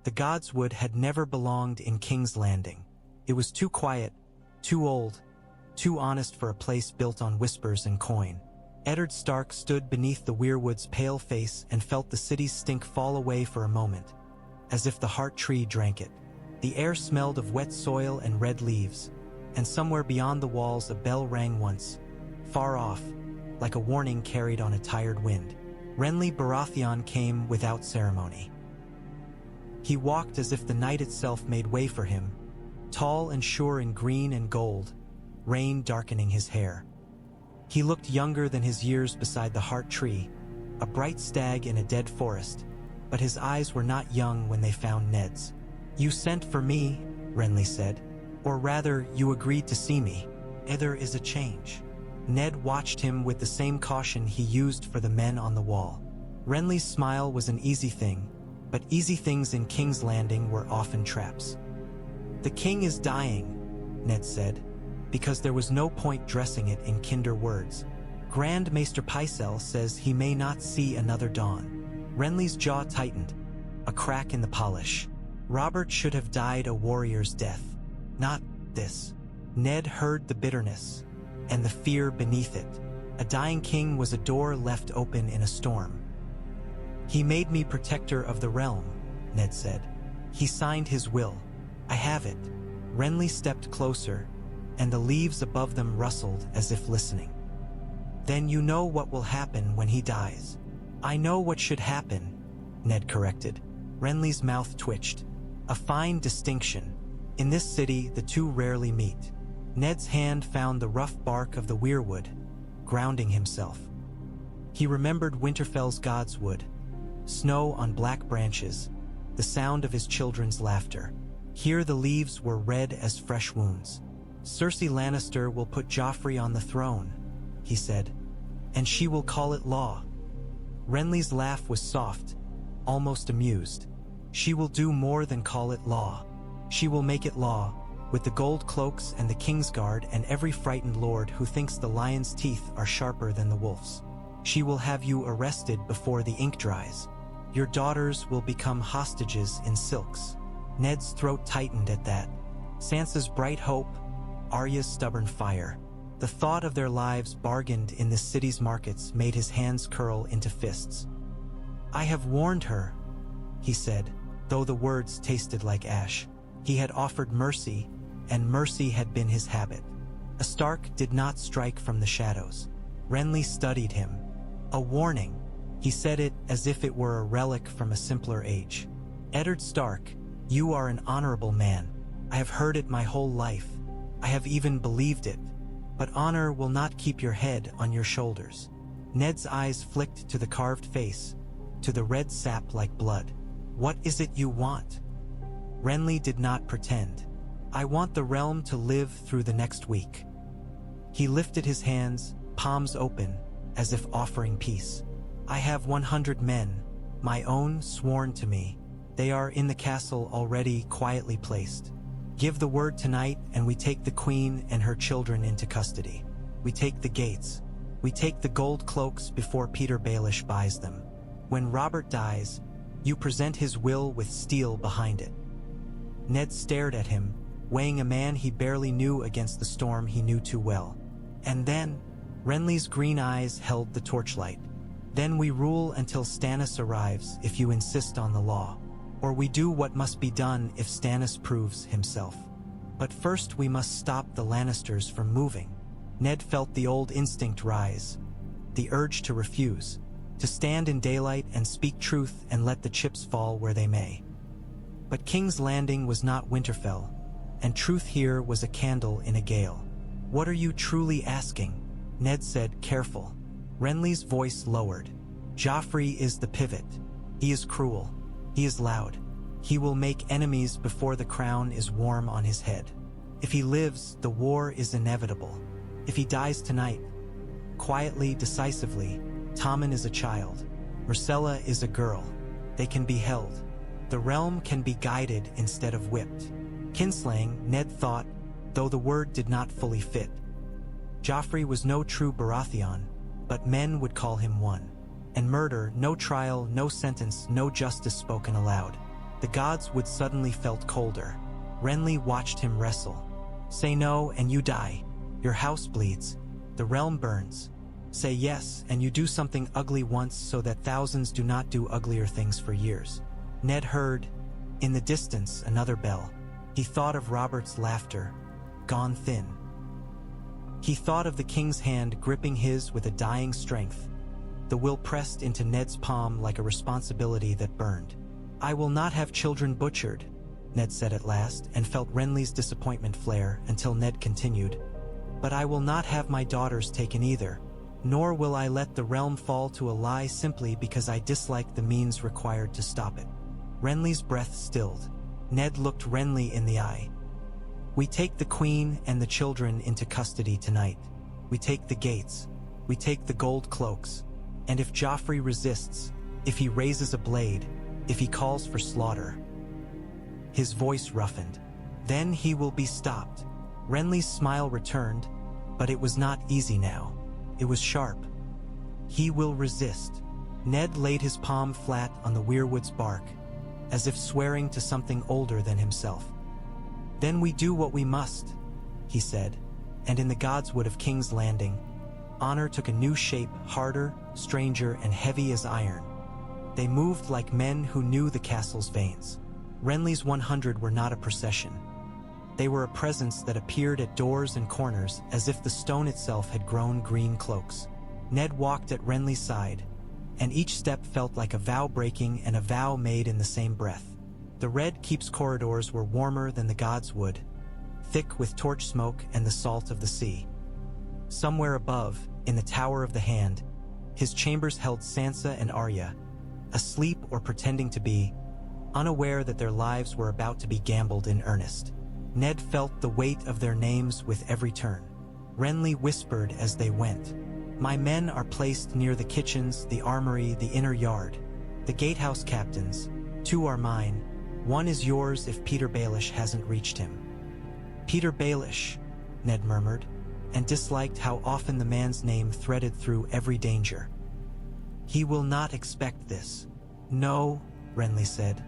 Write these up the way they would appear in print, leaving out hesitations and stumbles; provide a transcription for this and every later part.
The Godswood had never belonged in King's Landing. It was too quiet, too old, too honest for a place built on whispers and coin. Eddard Stark stood beneath the weirwood's pale face and felt the city's stink fall away for a moment, as if the heart tree drank it. The air smelled of wet soil and red leaves, and somewhere beyond the walls a bell rang once, far off, like a warning carried on a tired wind. Renly Baratheon came without ceremony. He walked as if the night itself made way for him, tall and sure in green and gold, rain darkening his hair. He looked younger than his years beside the heart tree, a bright stag in a dead forest, but his eyes were not young when they found Ned's. "You sent for me," Renly said. "Or rather, you agreed to see me. There is a change." Ned watched him with the same caution he used for the men on the wall. Renly's smile was an easy thing, but easy things in King's Landing were often traps. "The king is dying," Ned said, because there was no point dressing it in kinder words. "Grand Maester Pycelle says he may not see another dawn." Renly's jaw tightened, a crack in the polish. Robert should have died a warrior's death, not this. Ned heard the bitterness, and the fear beneath it. A dying king was a door left open in a storm. "He made me protector of the realm," Ned said. "He signed his will. I have it." Renly stepped closer, and the leaves above them rustled as if listening. "Then you know what will happen when he dies." "I know what should happen," Ned corrected. Renly's mouth twitched. A fine distinction. In this city, the two rarely meet. Ned's hand found the rough bark of the weirwood, grounding himself. He remembered Winterfell's Godswood, snow on black branches, the sound of his children's laughter. Here the leaves were red as fresh wounds. "Cersei Lannister will put Joffrey on the throne," he said, "and she will call it law." Renly's laugh was soft, almost amused. "She will do more than call it law. She will make it law, with the gold cloaks and the Kingsguard and every frightened lord who thinks the lion's teeth are sharper than the wolf's. She will have you arrested before the ink dries. Your daughters will become hostages in silks." Ned's throat tightened at that. Sansa's bright hope, Arya's stubborn fire. The thought of their lives bargained in this city's markets made his hands curl into fists. "I have warned her," he said, though the words tasted like ash. He had offered mercy, and mercy had been his habit. A Stark did not strike from the shadows. Renly studied him. "A warning." He said it as if it were a relic from a simpler age. "Eddard Stark, you are an honorable man. I have heard it my whole life. I have even believed it. But honor will not keep your head on your shoulders." Ned's eyes flicked to the carved face, to the red sap like blood. "What is it you want?" Renly did not pretend. "I want the realm to live through the next week." He lifted his hands, palms open, as if offering peace. "I have 100 men, my own, sworn to me. They are in the castle already quietly placed. Give the word tonight and we take the queen and her children into custody. We take the gates. We take the gold cloaks before Petyr Baelish buys them. When Robert dies, you present his will with steel behind it." Ned stared at him, weighing a man he barely knew against the storm he knew too well. "And then," Renly's green eyes held the torchlight, "then we rule until Stannis arrives if you insist on the law. Or we do what must be done if Stannis proves himself. But first we must stop the Lannisters from moving." Ned felt the old instinct rise, the urge to refuse, to stand in daylight and speak truth and let the chips fall where they may. But King's Landing was not Winterfell, and truth here was a candle in a gale. "What are you truly asking?" Ned said, careful. Renly's voice lowered. "Joffrey is the pivot. He is cruel. He is loud. He will make enemies before the crown is warm on his head. If he lives, the war is inevitable. If he dies tonight, quietly, decisively, Tommen is a child. Myrcella is a girl. They can be held. The realm can be guided instead of whipped." Kinslaying, Ned thought, though the word did not fully fit. Joffrey was no true Baratheon, but men would call him one. And murder, no trial, no sentence, no justice spoken aloud. The Godswood suddenly felt colder. Renly watched him wrestle. Say no and you die. Your house bleeds. The realm burns. Say yes and you do something ugly once so that thousands do not do uglier things for years. Ned heard, in the distance, another bell. He thought of Robert's laughter, gone thin. He thought of the king's hand gripping his with a dying strength, the will pressed into Ned's palm like a responsibility that burned. I will not have children butchered, Ned said at last, and felt Renly's disappointment flare until Ned continued. But I will not have my daughters taken either, nor will I let the realm fall to a lie simply because I dislike the means required to stop it. Renly's breath stilled. Ned looked Renly in the eye. We take the queen and the children into custody tonight. We take the gates. We take the gold cloaks. And if Joffrey resists, if he raises a blade, if he calls for slaughter. His voice roughened. Then he will be stopped. Renly's smile returned, but it was not easy now. It was sharp. He will resist. Ned laid his palm flat on the weirwood's bark, as if swearing to something older than himself. Then we do what we must, he said, and in the Godswood of King's Landing, honor took a new shape, harder, stranger, and heavy as iron. They moved like men who knew the castle's veins. Renly's 100 were not a procession. They were a presence that appeared at doors and corners as if the stone itself had grown green cloaks. Ned walked at Renly's side, and each step felt like a vow breaking and a vow made in the same breath. The Red Keep's corridors were warmer than the Godswood, thick with torch smoke and the salt of the sea. Somewhere above, in the Tower of the Hand, his chambers held Sansa and Arya, asleep or pretending to be, unaware that their lives were about to be gambled in earnest. Ned felt the weight of their names with every turn. Renly whispered as they went. My men are placed near the kitchens, the armory, the inner yard. The gatehouse captains, 2 are mine, 1 is yours if Petyr Baelish hasn't reached him. Petyr Baelish, Ned murmured, and disliked how often the man's name threaded through every danger. He will not expect this. No, Renly said,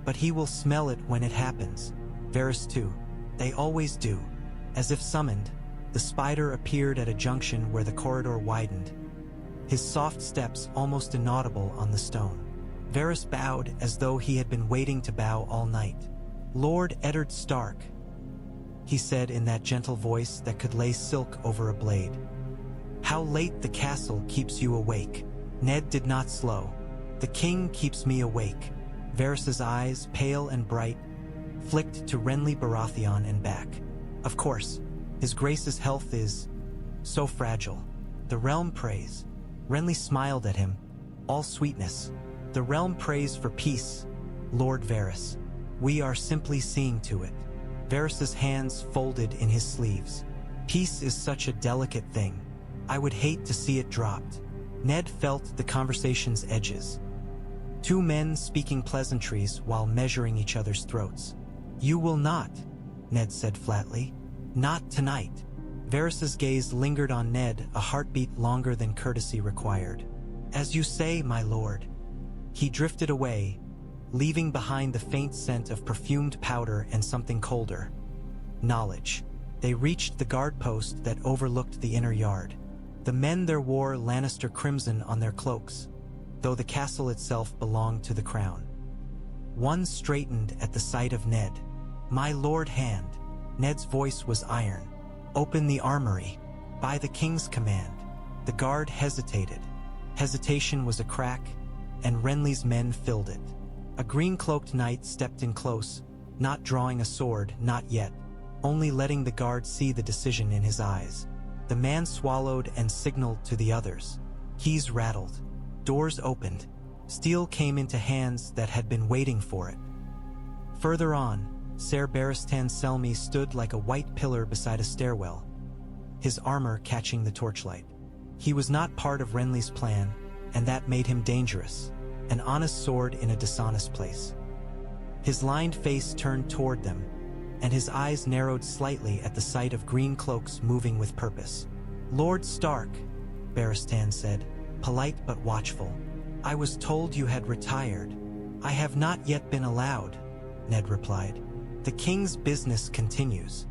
but he will smell it when it happens. Varys too. They always do. As if summoned, the spider appeared at a junction where the corridor widened, his soft steps almost inaudible on the stone. Varys bowed as though he had been waiting to bow all night. Lord Eddard Stark, he said in that gentle voice that could lay silk over a blade. How late the castle keeps you awake. Ned did not slow. The king keeps me awake. Varys's eyes, pale and bright, flicked to Renly Baratheon and back. Of course, his grace's health is so fragile. The realm prays. Renly smiled at him, all sweetness. The realm prays for peace, Lord Varys. We are simply seeing to it. Varys's hands folded in his sleeves. Peace is such a delicate thing. I would hate to see it dropped. Ned felt the conversation's edges. 2 men speaking pleasantries while measuring each other's throats. You will not, Ned said flatly. Not tonight. Varys's gaze lingered on Ned, a heartbeat longer than courtesy required. As you say, my lord. He drifted away, leaving behind the faint scent of perfumed powder and something colder. Knowledge. They reached the guard post that overlooked the inner yard. The men there wore Lannister crimson on their cloaks, though the castle itself belonged to the crown. One straightened at the sight of Ned. My lord Hand. Ned's voice was iron. Open the armory. By the king's command. The guard hesitated. Hesitation was a crack, and Renly's men filled it. A green-cloaked knight stepped in close, not drawing a sword, not yet, only letting the guard see the decision in his eyes. The man swallowed and signaled to the others. Keys rattled. Doors opened. Steel came into hands that had been waiting for it. Further on, Ser Barristan Selmy stood like a white pillar beside a stairwell, his armor catching the torchlight. He was not part of Renly's plan, and that made him dangerous, an honest sword in a dishonest place. His lined face turned toward them, and his eyes narrowed slightly at the sight of green cloaks moving with purpose. Lord Stark, Barristan said, polite but watchful. I was told you had retired. I have not yet been allowed. Ned replied. The king's business continues.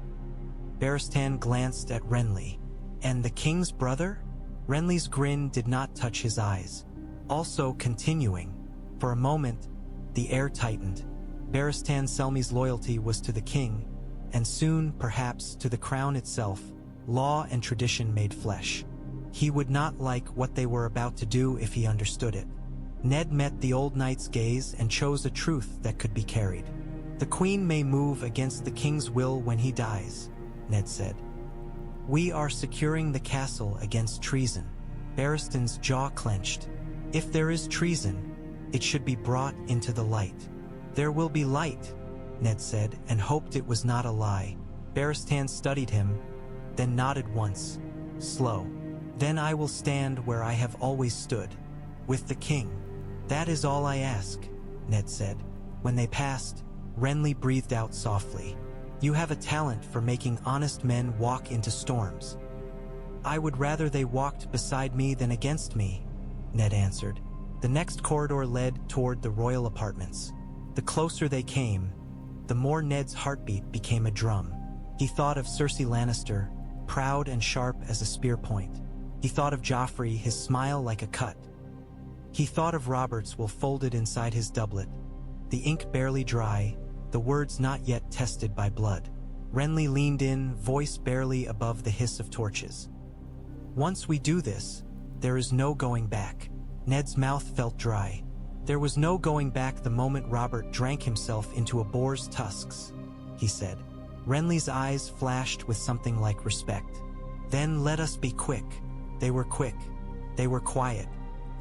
Barristan glanced at Renly. And the king's brother? Renly's grin did not touch his eyes. Also continuing. For a moment, the air tightened. Barristan Selmy's loyalty was to the king, and soon, perhaps, to the crown itself. Law and tradition made flesh. He would not like what they were about to do if he understood it. Ned met the old knight's gaze and chose a truth that could be carried. The queen may move against the king's will when he dies, Ned said. We are securing the castle against treason. Barristan's jaw clenched. If there is treason, it should be brought into the light. There will be light, Ned said, and hoped it was not a lie. Barristan studied him, then nodded once, slow. Then I will stand where I have always stood, with the king. That is all I ask, Ned said. When they passed, Renly breathed out softly. You have a talent for making honest men walk into storms. I would rather they walked beside me than against me, Ned answered. The next corridor led toward the royal apartments. The closer they came, the more Ned's heartbeat became a drum. He thought of Cersei Lannister, proud and sharp as a spear point. He thought of Joffrey, his smile like a cut. He thought of Robert's will folded inside his doublet, the ink barely dry, the words not yet tested by blood. Renly leaned in, voice barely above the hiss of torches. Once we do this, there is no going back. Ned's mouth felt dry. There was no going back the moment Robert drank himself into a boar's tusks, he said. Renly's eyes flashed with something like respect. Then let us be quick. They were quick. They were quiet.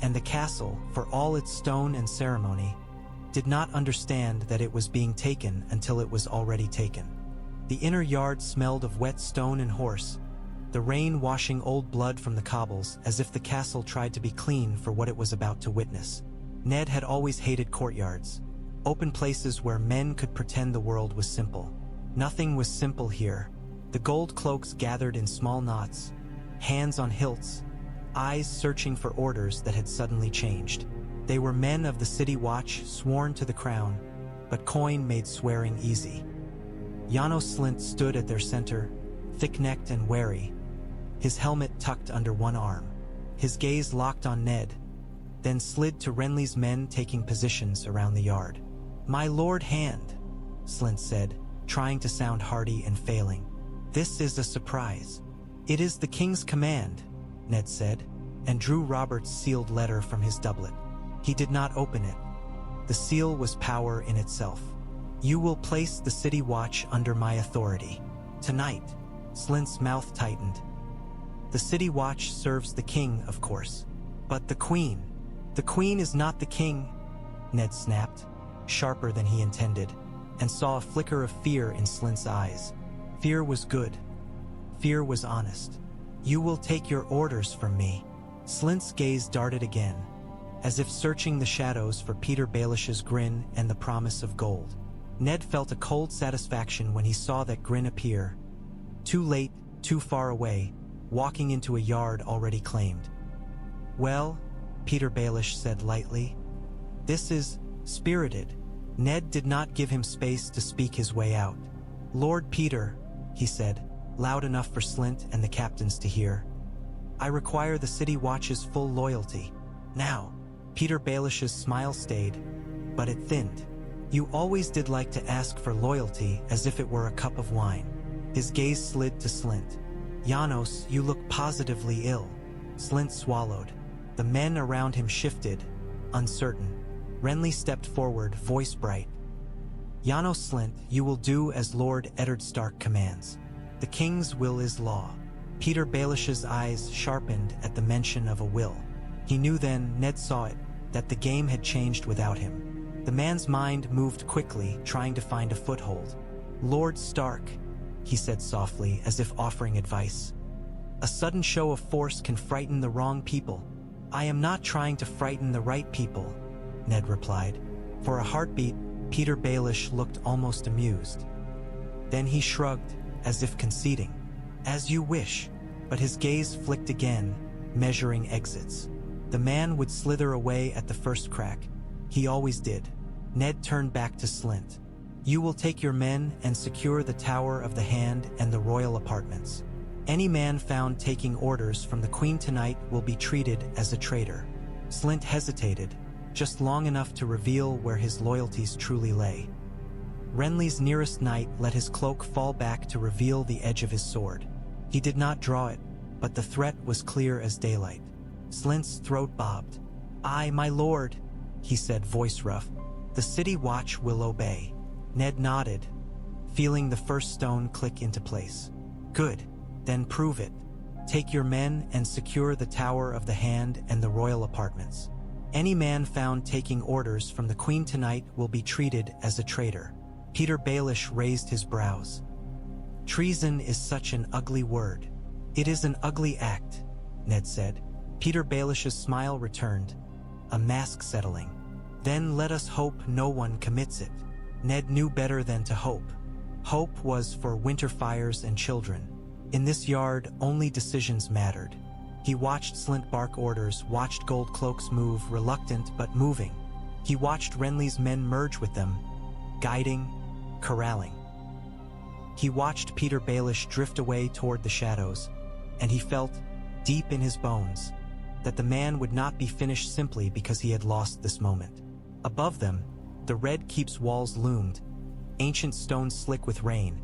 And the castle, for all its stone and ceremony, did not understand that it was being taken until it was already taken. The inner yard smelled of wet stone and horse, the rain washing old blood from the cobbles as if the castle tried to be clean for what it was about to witness. Ned had always hated courtyards, open places where men could pretend the world was simple. Nothing was simple here. The gold cloaks gathered in small knots, hands on hilts, eyes searching for orders that had suddenly changed. They were men of the city watch, sworn to the crown, but coin made swearing easy. Janos Slynt stood at their center, thick-necked and wary, his helmet tucked under one arm. His gaze locked on Ned, then slid to Renly's men taking positions around the yard. My Lord Hand, Slynt said, trying to sound hearty and failing. This is a surprise. It is the king's command, Ned said, and drew Robert's sealed letter from his doublet. He did not open it. The seal was power in itself. You will place the city watch under my authority. Tonight, Slynt's mouth tightened. The city watch serves the king, of course. But the queen. The queen is not the king, Ned snapped, sharper than he intended, and saw a flicker of fear in Slynt's eyes. Fear was good. Fear was honest. You will take your orders from me. Slynt's gaze darted again, as if searching the shadows for Petyr Baelish's grin and the promise of gold. Ned felt a cold satisfaction when he saw that grin appear. Too late, too far away, walking into a yard already claimed. Well, Petyr Baelish said lightly, this is spirited. Ned did not give him space to speak his way out. Lord Petyr, he said, loud enough for Slynt and the captains to hear. I require the city watch's full loyalty. Now, Petyr Baelish's smile stayed, but it thinned. You always did like to ask for loyalty as if it were a cup of wine. His gaze slid to Slynt. Janos, you look positively ill. Slynt swallowed. The men around him shifted, uncertain. Renly stepped forward, voice bright. Janos Slynt, you will do as Lord Eddard Stark commands. The king's will is law. Petyr Baelish's eyes sharpened at the mention of a will. He knew then, Ned saw it, that the game had changed without him. The man's mind moved quickly, trying to find a foothold. Lord Stark, he said softly, as if offering advice. A sudden show of force can frighten the wrong people. I am not trying to frighten the right people, Ned replied. For a heartbeat, Petyr Baelish looked almost amused. Then he shrugged, as if conceding. As you wish, but his gaze flicked again, measuring exits. The man would slither away at the first crack. He always did. Ned turned back to Slynt. You will take your men and secure the Tower of the Hand and the royal apartments. Any man found taking orders from the Queen tonight will be treated as a traitor. Slynt hesitated, just long enough to reveal where his loyalties truly lay. Renly's nearest knight let his cloak fall back to reveal the edge of his sword. He did not draw it, but the threat was clear as daylight. Slynt's throat bobbed. "Aye, my lord," he said, voice rough. "The city watch will obey." Ned nodded, feeling the first stone click into place. "Good, then prove it. Take your men and secure the Tower of the Hand and the royal apartments. Any man found taking orders from the Queen tonight will be treated as a traitor." Petyr Baelish raised his brows. "Treason is such an ugly word." "It is an ugly act," Ned said. Petyr Baelish's smile returned, a mask settling. "Then let us hope no one commits it." Ned knew better than to hope. Hope was for winter fires and children. In this yard, only decisions mattered. He watched Slynt bark orders, watched gold cloaks move, reluctant but moving. He watched Renly's men merge with them, guiding, corralling. He watched Petyr Baelish drift away toward the shadows, and he felt, deep in his bones, that the man would not be finished simply because he had lost this moment. Above them, the Red Keep's walls loomed, ancient stones slick with rain,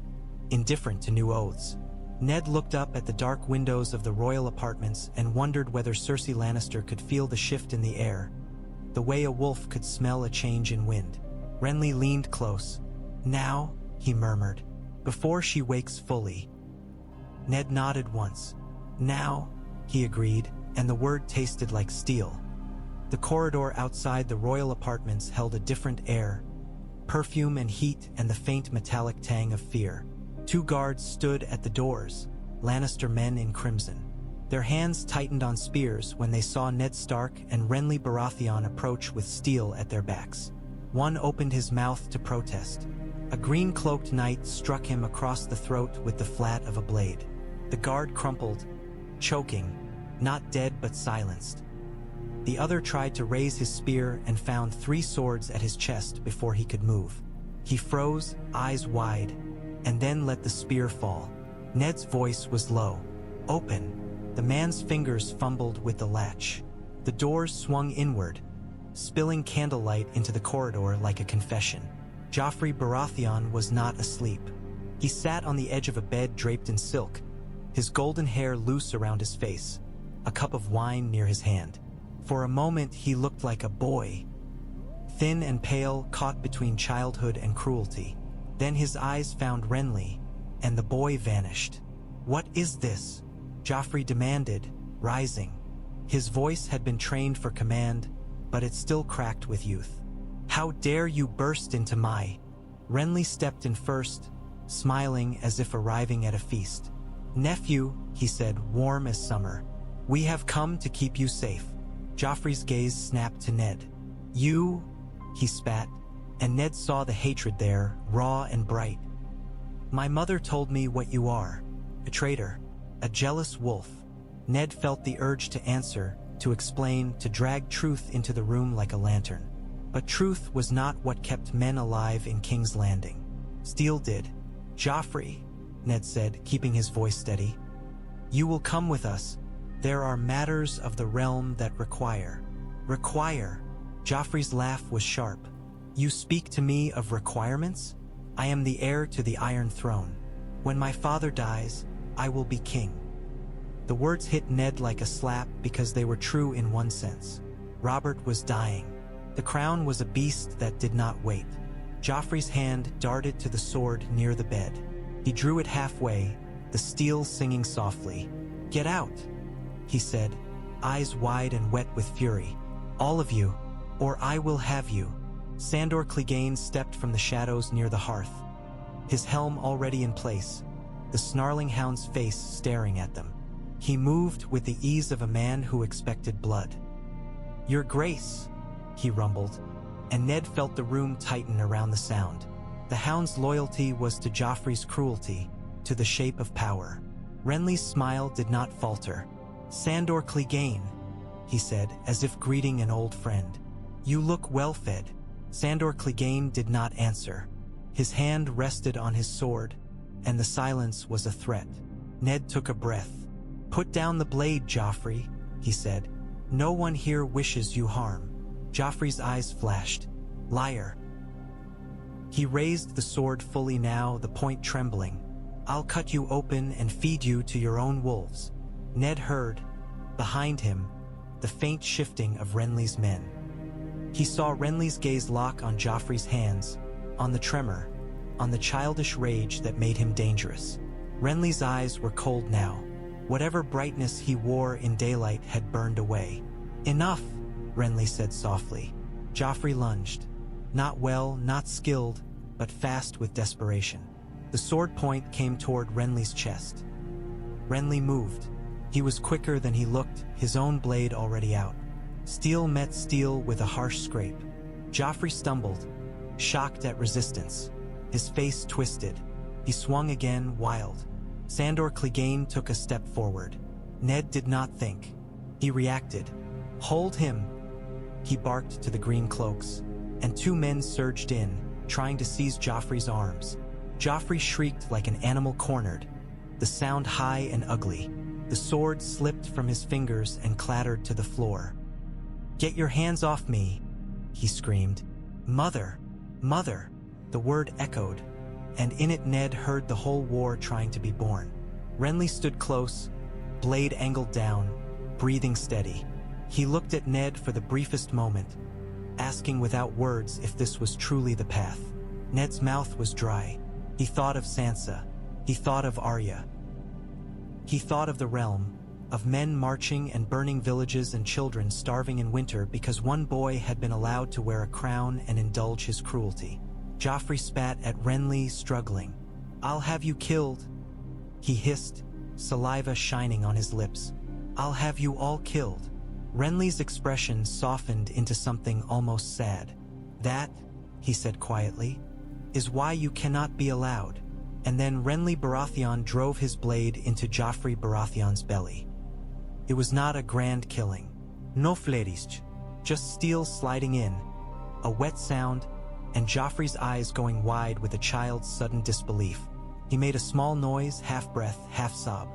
indifferent to new oaths. Ned looked up at the dark windows of the royal apartments and wondered whether Cersei Lannister could feel the shift in the air, the way a wolf could smell a change in wind. Renly leaned close. "Now," he murmured, "before she wakes fully." Ned nodded once. "Now," he agreed, and the word tasted like steel. The corridor outside the royal apartments held a different air, perfume and heat and the faint metallic tang of fear. 2 guards stood at the doors, Lannister men in crimson. Their hands tightened on spears when they saw Ned Stark and Renly Baratheon approach with steel at their backs. One opened his mouth to protest. A green-cloaked knight struck him across the throat with the flat of a blade. The guard crumpled, choking, not dead but silenced. The other tried to raise his spear and found 3 swords at his chest before he could move. He froze, eyes wide, and then let the spear fall. Ned's voice was low. "Open." The man's fingers fumbled with the latch. The doors swung inward, spilling candlelight into the corridor like a confession. Joffrey Baratheon was not asleep. He sat on the edge of a bed draped in silk, his golden hair loose around his face, a cup of wine near his hand. For a moment he looked like a boy, thin and pale, caught between childhood and cruelty. Then his eyes found Renly, and the boy vanished. "What is this?" Joffrey demanded, rising. His voice had been trained for command, but it still cracked with youth. "How dare you burst into my—" Renly stepped in first, smiling as if arriving at a feast. "Nephew," he said, warm as summer, "we have come to keep you safe." Joffrey's gaze snapped to Ned. "You," he spat, and Ned saw the hatred there, raw and bright. "My mother told me what you are. A traitor. A jealous wolf." Ned felt the urge to answer, to explain, to drag truth into the room like a lantern. But truth was not what kept men alive in King's Landing. Steel did. "Joffrey," Ned said, keeping his voice steady, "you will come with us. There are matters of the realm that require." "Require?" Joffrey's laugh was sharp. "You speak to me of requirements? I am the heir to the Iron Throne. When my father dies, I will be king." The words hit Ned like a slap because they were true in one sense. Robert was dying. The crown was a beast that did not wait. Joffrey's hand darted to the sword near the bed. He drew it halfway, the steel singing softly. "Get out," he said, eyes wide and wet with fury. "All of you, or I will have you." Sandor Clegane stepped from the shadows near the hearth, his helm already in place, the snarling hound's face staring at them. He moved with the ease of a man who expected blood. "Your Grace," he rumbled, and Ned felt the room tighten around the sound. The hound's loyalty was to Joffrey's cruelty, to the shape of power. Renly's smile did not falter. "Sandor Clegane," he said, as if greeting an old friend. "You look well fed." Sandor Clegane did not answer. His hand rested on his sword, and the silence was a threat. Ned took a breath. "Put down the blade, Joffrey," he said. "No one here wishes you harm." Joffrey's eyes flashed. "Liar." He raised the sword fully now, the point trembling. "I'll cut you open and feed you to your own wolves." Ned heard, behind him, the faint shifting of Renly's men. He saw Renly's gaze lock on Joffrey's hands, on the tremor, on the childish rage that made him dangerous. Renly's eyes were cold now. Whatever brightness he wore in daylight had burned away. "Enough," Renly said softly. Joffrey lunged. Not well, not skilled, but fast with desperation. The sword point came toward Renly's chest. Renly moved. He was quicker than he looked, his own blade already out. Steel met steel with a harsh scrape. Joffrey stumbled, shocked at resistance. His face twisted. He swung again, wild. Sandor Clegane took a step forward. Ned did not think. He reacted. "Hold him," he barked to the green cloaks, and two men surged in, trying to seize Joffrey's arms. Joffrey shrieked like an animal cornered, the sound high and ugly. The sword slipped from his fingers and clattered to the floor. "Get your hands off me," he screamed. "Mother! Mother!" The word echoed, and in it Ned heard the whole war trying to be born. Renly stood close, blade angled down, breathing steady. He looked at Ned for the briefest moment, asking without words if this was truly the path. Ned's mouth was dry. He thought of Sansa. He thought of Arya. He thought of the realm, of men marching and burning villages and children starving in winter because one boy had been allowed to wear a crown and indulge his cruelty. Joffrey spat at Renly, struggling. "I'll have you killed," he hissed, saliva shining on his lips. "I'll have you all killed." Renly's expression softened into something almost sad. "That," he said quietly, "is why you cannot be allowed." And then Renly Baratheon drove his blade into Joffrey Baratheon's belly. It was not a grand killing. No flerisc, just steel sliding in, a wet sound, and Joffrey's eyes going wide with a child's sudden disbelief. He made a small noise, half breath, half sob.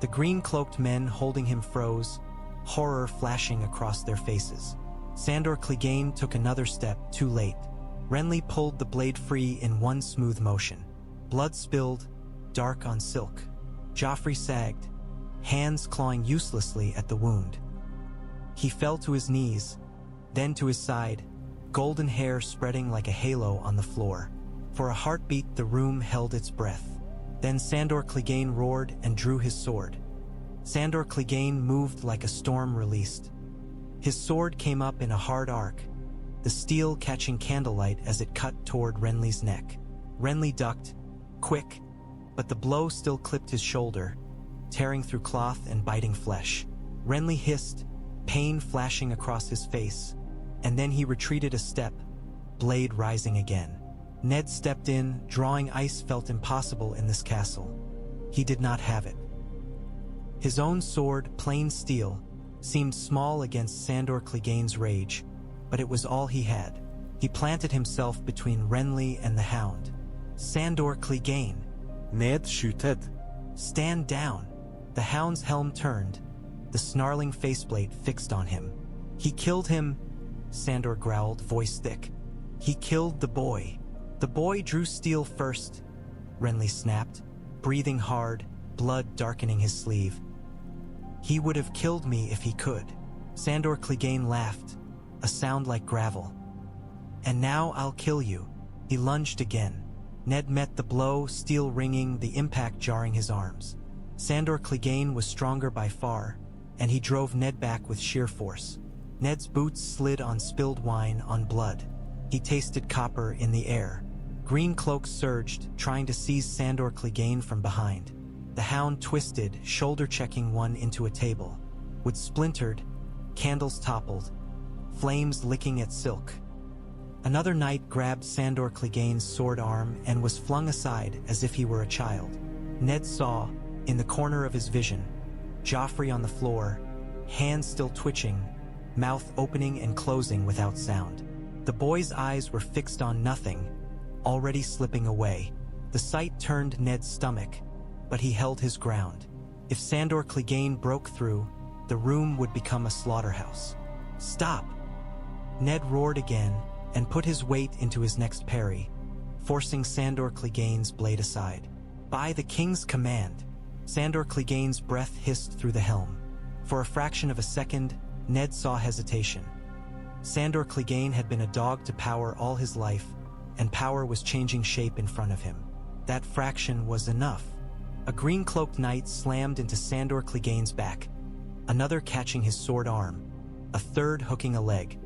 The green-cloaked men holding him froze, horror flashing across their faces. Sandor Clegane took another step, too late. Renly pulled the blade free in one smooth motion. Blood spilled, dark on silk. Joffrey sagged, hands clawing uselessly at the wound. He fell to his knees, then to his side, golden hair spreading like a halo on the floor. For a heartbeat the room held its breath. Then Sandor Clegane roared and drew his sword. Sandor Clegane moved like a storm released. His sword came up in a hard arc, the steel catching candlelight as it cut toward Renly's neck. Renly ducked, quick, but the blow still clipped his shoulder, tearing through cloth and biting flesh. Renly hissed, pain flashing across his face, and then he retreated a step, blade rising again. Ned stepped in, drawing ice felt impossible in this castle. He did not have it. His own sword, plain steel, seemed small against Sandor Clegane's rage, but it was all he had. He planted himself between Renly and the Hound. "Sandor Clegane." Ned shooted. "Stand down." The Hound's helm turned, the snarling faceplate fixed on him. "He killed him," Sandor growled, voice thick. "He killed the boy." "The boy drew steel first," Renly snapped, breathing hard, blood darkening his sleeve. "He would have killed me if he could." Sandor Clegane laughed, a sound like gravel. "And now I'll kill you." He lunged again. Ned met the blow, steel ringing, the impact jarring his arms. Sandor Clegane was stronger by far, and he drove Ned back with sheer force. Ned's boots slid on spilled wine, on blood. He tasted copper in the air. Green cloaks surged, trying to seize Sandor Clegane from behind. The Hound twisted, shoulder-checking one into a table. Wood splintered, candles toppled, flames licking at silk. Another knight grabbed Sandor Clegane's sword arm and was flung aside as if he were a child. Ned saw, in the corner of his vision, Joffrey on the floor, hands still twitching, mouth opening and closing without sound. The boy's eyes were fixed on nothing, already slipping away. The sight turned Ned's stomach, but he held his ground. If Sandor Clegane broke through, the room would become a slaughterhouse. "Stop!" Ned roared again and put his weight into his next parry, forcing Sandor Clegane's blade aside. "By the king's command!" Sandor Clegane's breath hissed through the helm. For a fraction of a second, Ned saw hesitation. Sandor Clegane had been a dog to power all his life, and power was changing shape in front of him. That fraction was enough. A green-cloaked knight slammed into Sandor Clegane's back, another catching his sword arm, a third hooking a leg.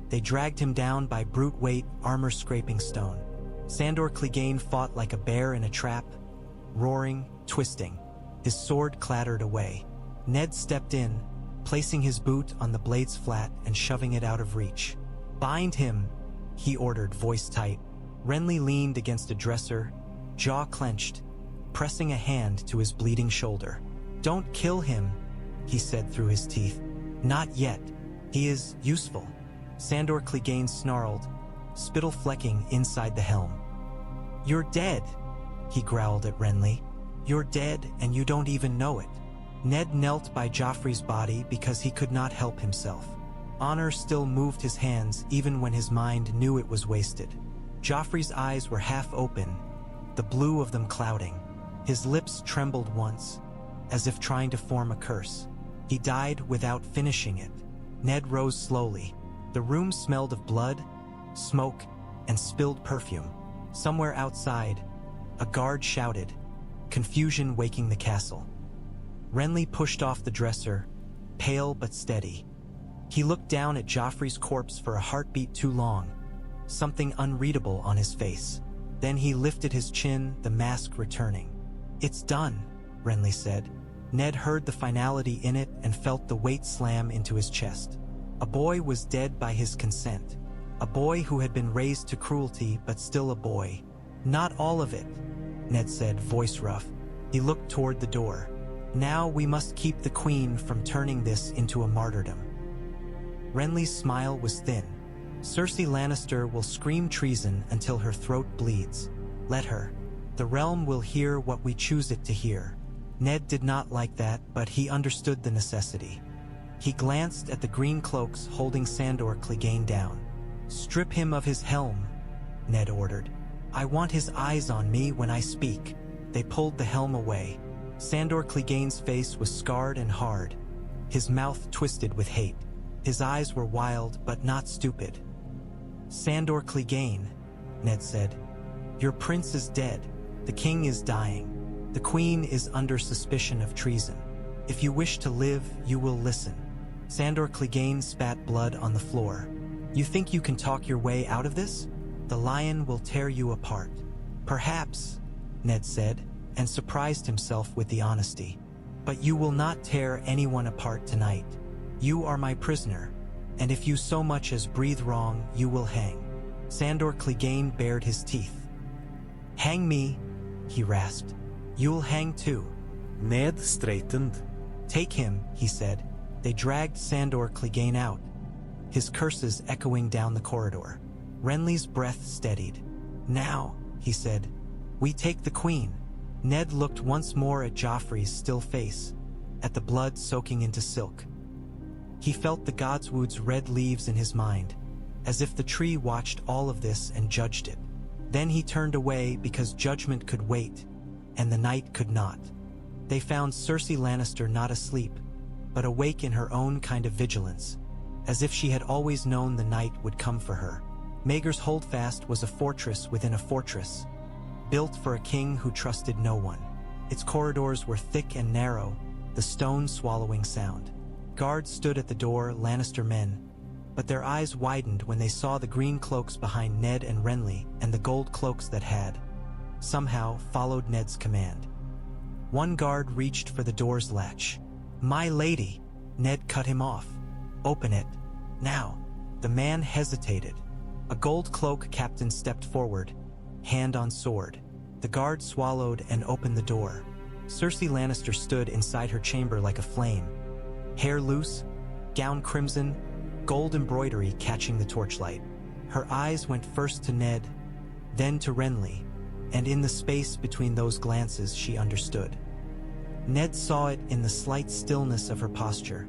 They dragged him down by brute weight, armor-scraping stone. Sandor Clegane fought like a bear in a trap, roaring, twisting. His sword clattered away. Ned stepped in, placing his boot on the blade's flat and shoving it out of reach. "Bind him," he ordered, voice tight. Renly leaned against a dresser, jaw clenched, pressing a hand to his bleeding shoulder. "Don't kill him," he said through his teeth. "Not yet. He is useful." Sandor Clegane snarled, spittle flecking inside the helm. "You're dead," he growled at Renly. "You're dead and you don't even know it." Ned knelt by Joffrey's body because he could not help himself. Honor still moved his hands even when his mind knew it was wasted. Joffrey's eyes were half open, the blue of them clouding. His lips trembled once, as if trying to form a curse. He died without finishing it. Ned rose slowly. The room smelled of blood, smoke, and spilled perfume. Somewhere outside, a guard shouted, confusion waking the castle. Renly pushed off the dresser, pale but steady. He looked down at Joffrey's corpse for a heartbeat too long, something unreadable on his face. Then he lifted his chin, the mask returning. "It's done," Renly said. Ned heard the finality in it and felt the weight slam into his chest. A boy was dead by his consent. A boy who had been raised to cruelty, but still a boy. "Not all of it," Ned said, voice rough. He looked toward the door. "Now we must keep the queen from turning this into a martyrdom." Renly's smile was thin. "Cersei Lannister will scream treason until her throat bleeds. Let her. The realm will hear what we choose it to hear." Ned did not like that, but he understood the necessity. He glanced at the green cloaks holding Sandor Clegane down. "Strip him of his helm," Ned ordered. "I want his eyes on me when I speak." They pulled the helm away. Sandor Clegane's face was scarred and hard, his mouth twisted with hate. His eyes were wild but not stupid. "Sandor Clegane," Ned said, "your prince is dead. The king is dying. The queen is under suspicion of treason. If you wish to live, you will listen." Sandor Clegane spat blood on the floor. "You think you can talk your way out of this? The lion will tear you apart." "Perhaps," Ned said, and surprised himself with the honesty. "But you will not tear anyone apart tonight. You are my prisoner, and if you so much as breathe wrong, you will hang." Sandor Clegane bared his teeth. "Hang me," he rasped. "You'll hang too." Ned straightened. "Take him," he said. They dragged Sandor Clegane out, his curses echoing down the corridor. Renly's breath steadied. "Now," he said, "we take the queen." Ned looked once more at Joffrey's still face, at the blood soaking into silk. He felt the Godswood's red leaves in his mind, as if the tree watched all of this and judged it. Then he turned away because judgment could wait, and the night could not. They found Cersei Lannister not asleep, but awake in her own kind of vigilance, as if she had always known the night would come for her. Maegor's Holdfast was a fortress within a fortress, built for a king who trusted no one. Its corridors were thick and narrow, the stone swallowing sound. Guards stood at the door, Lannister men, but their eyes widened when they saw the green cloaks behind Ned and Renly and the gold cloaks that had, somehow, followed Ned's command. One guard reached for the door's latch. "My lady," Ned cut him off. "Open it. Now." The man hesitated. A gold cloak captain stepped forward, hand on sword. The guard swallowed and opened the door. Cersei Lannister stood inside her chamber like a flame, hair loose, gown crimson, gold embroidery catching the torchlight. Her eyes went first to Ned, then to Renly, and in the space between those glances she understood. Ned saw it in the slight stillness of her posture,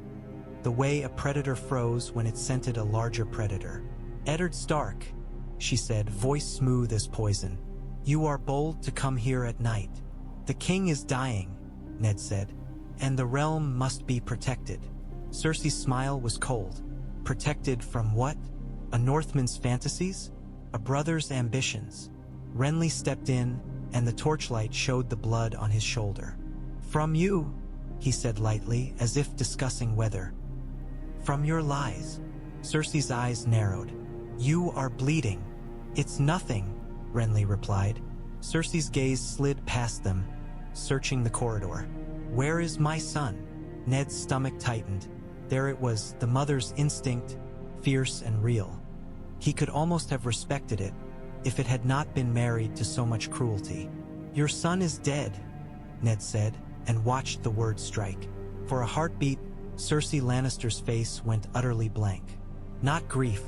the way a predator froze when it scented a larger predator. "Eddard Stark," she said, voice smooth as poison. "You are bold to come here at night. The king is dying," Ned said, "and the realm must be protected." Cersei's smile was cold. Protected from what? A Northman's fantasies? A brother's ambitions? Renly stepped in, and the torchlight showed the blood on his shoulder. "From you," he said lightly, as if discussing weather. "From your lies." Cersei's eyes narrowed. "You are bleeding." "It's nothing," Renly replied. Cersei's gaze slid past them, searching the corridor. "Where is my son?" Ned's stomach tightened. There it was, the mother's instinct, fierce and real. He could almost have respected it, if it had not been married to so much cruelty. "Your son is dead," Ned said, and watched the word strike. For a heartbeat, Cersei Lannister's face went utterly blank. Not grief,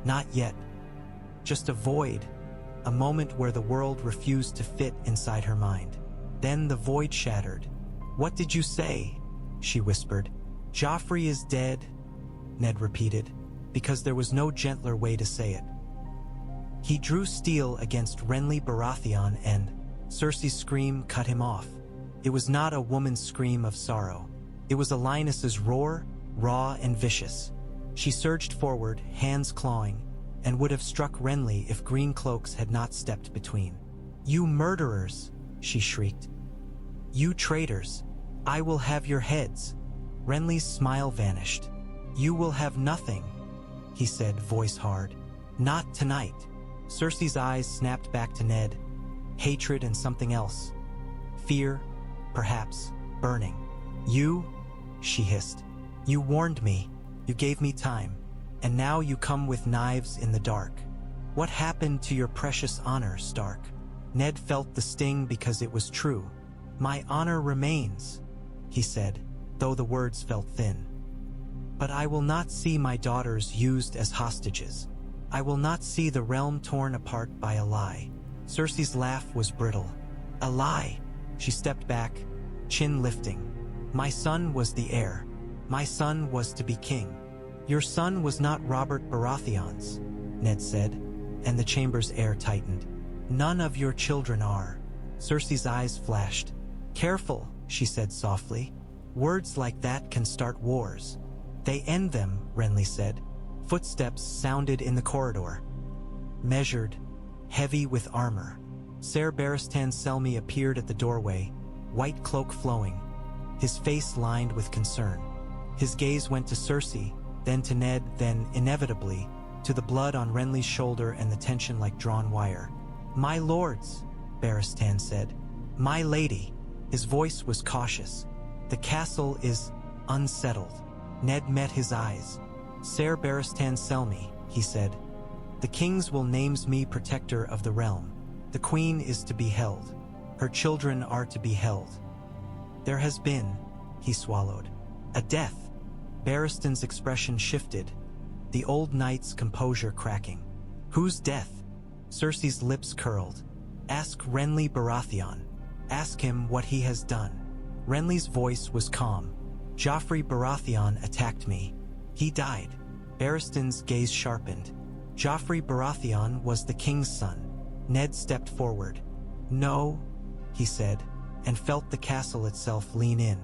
not yet. Just a void, a moment where the world refused to fit inside her mind. Then the void shattered. "What did you say?" she whispered. "Joffrey is dead," Ned repeated, because there was no gentler way to say it. He drew steel against Renly Baratheon and Cersei's scream cut him off. It was not a woman's scream of sorrow. It was a lioness's roar, raw and vicious. She surged forward, hands clawing, and would have struck Renly if green cloaks had not stepped between. "You murderers!" she shrieked. "You traitors! I will have your heads!" Renly's smile vanished. "You will have nothing," he said, voice hard. "Not tonight." Cersei's eyes snapped back to Ned. Hatred and something else. Fear, perhaps, burning. "You," she hissed. "You warned me. You gave me time. And now you come with knives in the dark. What happened to your precious honor, Stark?" Ned felt the sting because it was true. "My honor remains," he said, though the words felt thin. "But I will not see my daughters used as hostages. I will not see the realm torn apart by a lie." Cersei's laugh was brittle. "A lie?" She stepped back, chin lifting. "My son was the heir. My son was to be king." "Your son was not Robert Baratheon's," Ned said, and the chamber's air tightened. "None of your children are." Cersei's eyes flashed. "Careful," she said softly. "Words like that can start wars." "They end them," Renly said. Footsteps sounded in the corridor. Measured, heavy with armor. Ser Barristan Selmy appeared at the doorway, white cloak flowing, his face lined with concern. His gaze went to Cersei, then to Ned, then, inevitably, to the blood on Renly's shoulder and the tension like drawn wire. "My lords," Barristan said. "My lady." His voice was cautious. "The castle is unsettled." Ned met his eyes. "Ser Barristan Selmy," he said. "The kings will names me protector of the realm. The queen is to be held. Her children are to be held. There has been," he swallowed, "a death." Barristan's expression shifted, the old knight's composure cracking. "Whose death?" Cersei's lips curled. "Ask Renly Baratheon. Ask him what he has done." Renly's voice was calm. "Joffrey Baratheon attacked me. He died." Barristan's gaze sharpened. "Joffrey Baratheon was the king's son." Ned stepped forward. "No," he said, and felt the castle itself lean in.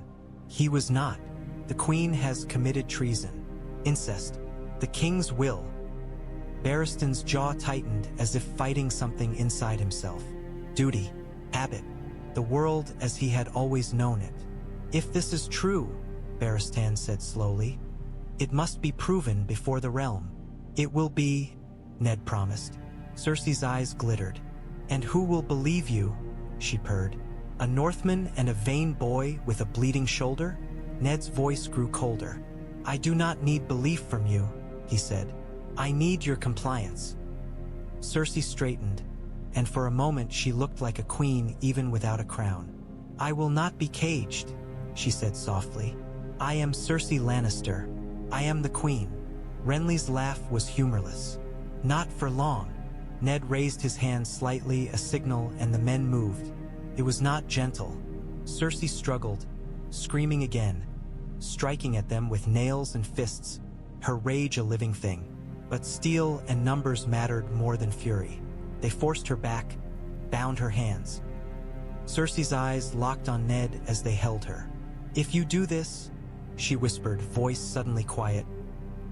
"He was not. The queen has committed treason. Incest. The king's will." Barristan's jaw tightened as if fighting something inside himself. Duty. Habit. The world as he had always known it. "If this is true," Barristan said slowly, "it must be proven before the realm." "It will be," Ned promised. Cersei's eyes glittered. "And who will believe you?" she purred. "A Northman and a vain boy with a bleeding shoulder?" Ned's voice grew colder. "I do not need belief from you," he said. "I need your compliance." Cersei straightened, and for a moment she looked like a queen even without a crown. "I will not be caged," she said softly. "I am Cersei Lannister. I am the queen." Renly's laugh was humorless. "Not for long. Ned raised his hand slightly, a signal, and the men moved. It was not gentle. Cersei struggled, screaming again, striking at them with nails and fists, her rage a living thing. But steel and numbers mattered more than fury. They forced her back, bound her hands. Cersei's eyes locked on Ned as they held her. "If you do this," she whispered, voice suddenly quiet,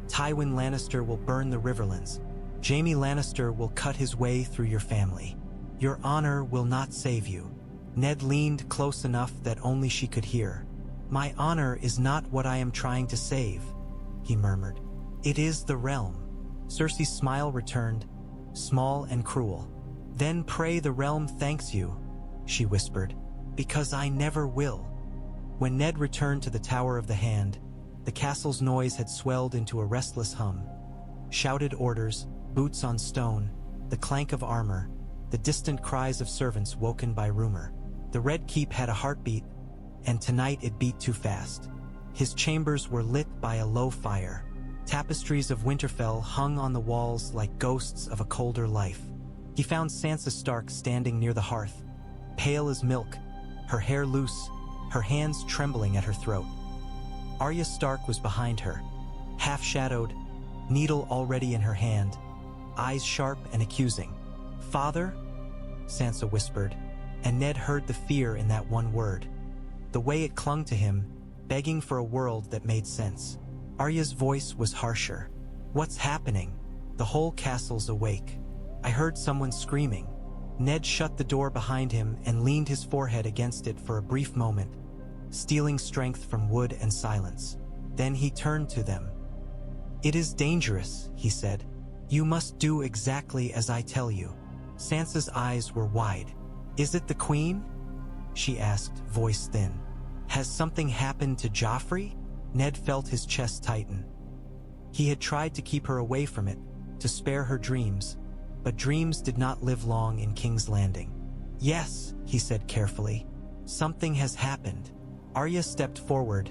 "Tywin Lannister will burn the Riverlands. Jaime Lannister will cut his way through your family. Your honor will not save you." Ned leaned close enough that only she could hear. "My honor is not what I am trying to save," he murmured. "It is the realm." Cersei's smile returned, small and cruel. "Then pray the realm thanks you," she whispered, "because I never will." When Ned returned to the Tower of the Hand, the castle's noise had swelled into a restless hum. Shouted orders, boots on stone, the clank of armor, the distant cries of servants woken by rumor. The Red Keep had a heartbeat, and tonight it beat too fast. His chambers were lit by a low fire. Tapestries of Winterfell hung on the walls like ghosts of a colder life. He found Sansa Stark standing near the hearth, pale as milk, her hair loose, her hands trembling at her throat. Arya Stark was behind her, half-shadowed, needle already in her hand, eyes sharp and accusing. "Father?" Sansa whispered, and Ned heard the fear in that one word. The way it clung to him, begging for a world that made sense. Arya's voice was harsher. "What's happening? The whole castle's awake. I heard someone screaming." Ned shut the door behind him and leaned his forehead against it for a brief moment, stealing strength from wood and silence. Then he turned to them. "It is dangerous," he said. "You must do exactly as I tell you." Sansa's eyes were wide. "Is it the Queen?" she asked, voice thin. "Has something happened to Joffrey?" Ned felt his chest tighten. He had tried to keep her away from it, to spare her dreams, but dreams did not live long in King's Landing. "Yes," he said carefully. "Something has happened." Arya stepped forward,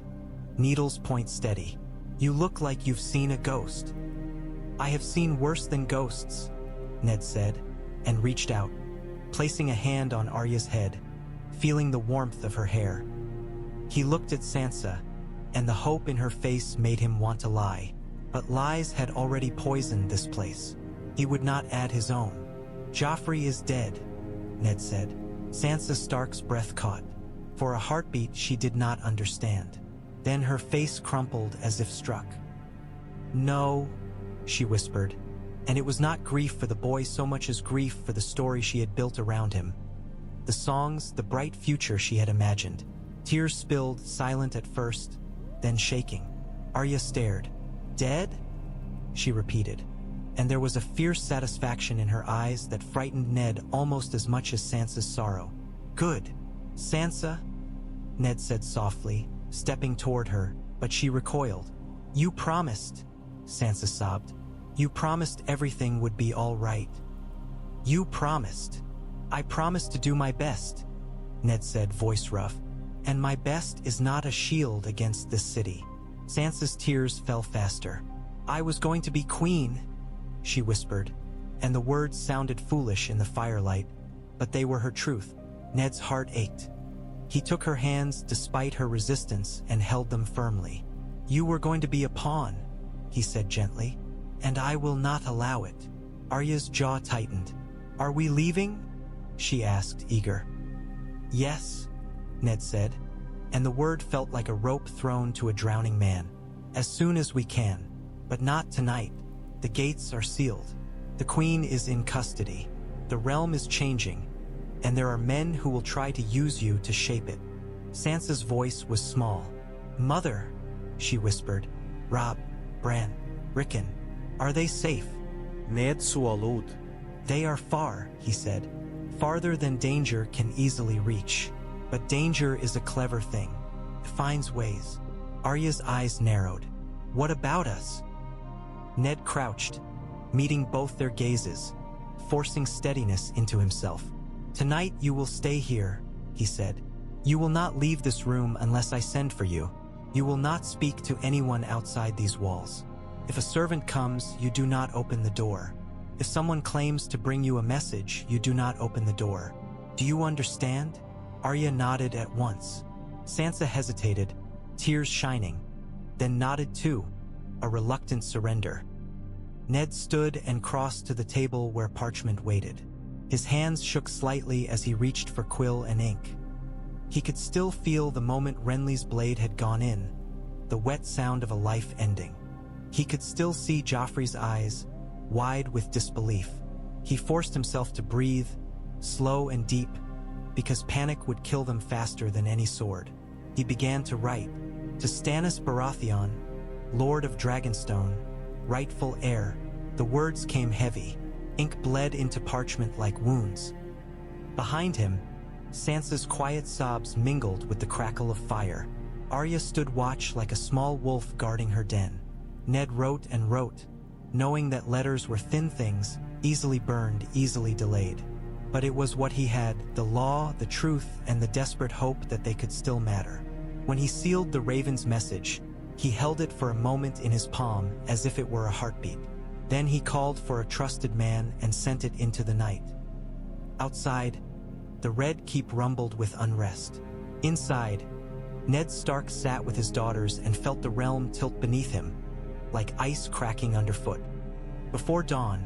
needle's point steady. "You look like you've seen a ghost." "I have seen worse than ghosts," Ned said, and reached out, placing a hand on Arya's head, feeling the warmth of her hair. He looked at Sansa, and the hope in her face made him want to lie. But lies had already poisoned this place. He would not add his own. "Joffrey is dead," Ned said. Sansa Stark's breath caught. For a heartbeat she did not understand. Then her face crumpled as if struck. "No," she whispered, and it was not grief for the boy so much as grief for the story she had built around him. The songs, the bright future she had imagined. Tears spilled, silent at first, then shaking. Arya stared. "Dead?" she repeated, and there was a fierce satisfaction in her eyes that frightened Ned almost as much as Sansa's sorrow. "Good. Sansa," Ned said softly, stepping toward her, but she recoiled. "You promised," Sansa sobbed. "You promised everything would be all right." "You promised." "I promised to do my best," Ned said, voice rough. "And my best is not a shield against this city." Sansa's tears fell faster. "I was going to be queen," she whispered, and the words sounded foolish in the firelight, but they were her truth. Ned's heart ached. He took her hands despite her resistance and held them firmly. "You were going to be a pawn," he said gently, "and I will not allow it." Arya's jaw tightened. "Are we leaving?" she asked, eager. "Yes," Ned said, and the word felt like a rope thrown to a drowning man. "As soon as we can, but not tonight. The gates are sealed. The Queen is in custody. The realm is changing, and there are men who will try to use you to shape it." Sansa's voice was small. "Mother," she whispered, "Robb, Bran, Rickon, are they safe?" Ned swallowed. "They are far," he said. "Farther than danger can easily reach. But danger is a clever thing. It finds ways." Arya's eyes narrowed. "What about us?" Ned crouched, meeting both their gazes, forcing steadiness into himself. "Tonight you will stay here," he said. "You will not leave this room unless I send for you. You will not speak to anyone outside these walls. If a servant comes, you do not open the door. If someone claims to bring you a message, you do not open the door. Do you understand? Arya nodded at once. Sansa hesitated, tears shining, then nodded too, a reluctant surrender. Ned stood and crossed to the table where parchment waited. His hands shook slightly as he reached for quill and ink. He could still feel the moment Renly's blade had gone in, the wet sound of a life ending. He could still see Joffrey's eyes, wide with disbelief. He forced himself to breathe, slow and deep, because panic would kill them faster than any sword. He began to write, to Stannis Baratheon, Lord of Dragonstone, rightful heir. The words came heavy. Ink bled into parchment like wounds. Behind him, Sansa's quiet sobs mingled with the crackle of fire. Arya stood watch like a small wolf guarding her den. Ned wrote and wrote, knowing that letters were thin things, easily burned, easily delayed. But it was what he had, the law, the truth, and the desperate hope that they could still matter. When he sealed the Raven's message, he held it for a moment in his palm as if it were a heartbeat. Then he called for a trusted man and sent it into the night. Outside, the Red Keep rumbled with unrest. Inside, Ned Stark sat with his daughters and felt the realm tilt beneath him, like ice cracking underfoot. Before dawn,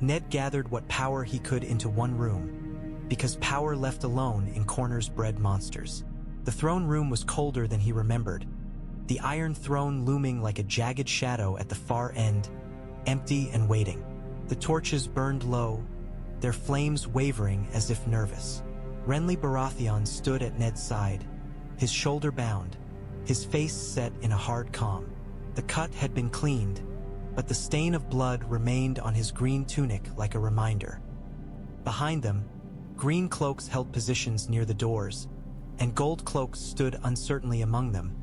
Ned gathered what power he could into one room, because power left alone in corners bred monsters. The throne room was colder than he remembered, the Iron Throne looming like a jagged shadow at the far end, empty and waiting. The torches burned low, their flames wavering as if nervous. Renly Baratheon stood at Ned's side, his shoulder bound, his face set in a hard calm. The cut had been cleaned, but the stain of blood remained on his green tunic like a reminder. Behind them, green cloaks held positions near the doors, and gold cloaks stood uncertainly among them,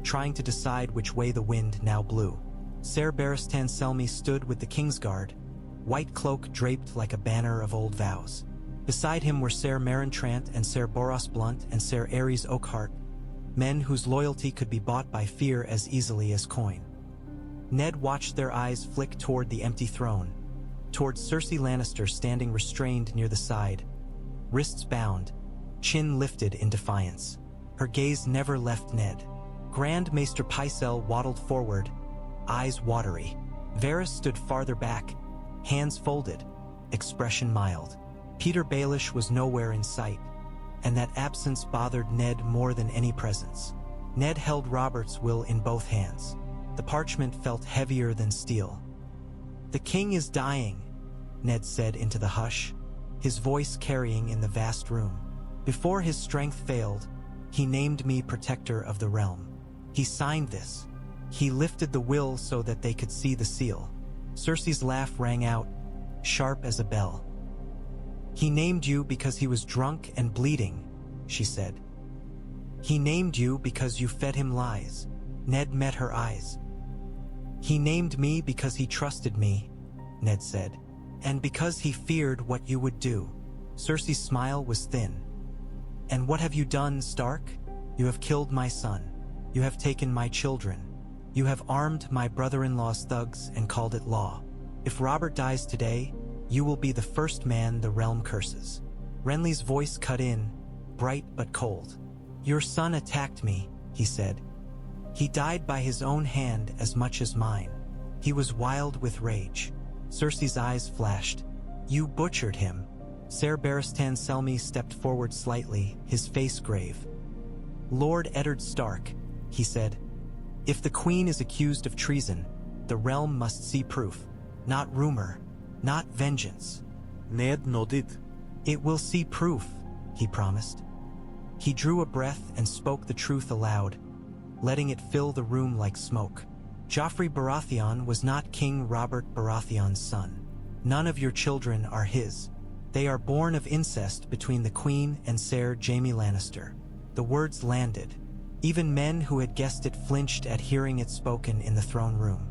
trying to decide which way the wind now blew. Ser Barristan Selmy stood with the Kingsguard, white cloak draped like a banner of old vows. Beside him were Ser Marentrant and Ser Boros Blunt and Ser Aerys Oakhart, men whose loyalty could be bought by fear as easily as coin. Ned watched their eyes flick toward the empty throne, toward Cersei Lannister standing restrained near the side, wrists bound, chin lifted in defiance. Her gaze never left Ned. Grand Maester Pycelle waddled forward, eyes watery. Varys stood farther back, hands folded, expression mild. Petyr Baelish was nowhere in sight, and that absence bothered Ned more than any presence. Ned held Robert's will in both hands. The parchment felt heavier than steel. "The king is dying," Ned said into the hush, his voice carrying in the vast room. "Before his strength failed, he named me protector of the realm. He signed this. He lifted the will so that they could see the seal." Cersei's laugh rang out, sharp as a bell. "He named you because he was drunk and bleeding," she said. "He named you because you fed him lies." Ned met her eyes. "He named me because he trusted me," Ned said, "and because he feared what you would do." Cersei's smile was thin. "And what have you done, Stark? You have killed my son. You have taken my children. You have armed my brother-in-law's thugs and called it law. If Robert dies today, you will be the first man the realm curses." Renly's voice cut in, bright but cold. "Your son attacked me," he said. "He died by his own hand as much as mine. He was wild with rage." Cersei's eyes flashed. "You butchered him." Ser Barristan Selmy stepped forward slightly, his face grave. "Lord Eddard Stark," he said, "if the queen is accused of treason, the realm must see proof. Not rumor, not vengeance." Ned nodded. "It will see proof," he promised. He drew a breath and spoke the truth aloud, letting it fill the room like smoke. "Joffrey Baratheon was not King Robert Baratheon's son. None of your children are his. They are born of incest between the Queen and Ser Jaime Lannister." The words landed. Even men who had guessed it flinched at hearing it spoken in the throne room.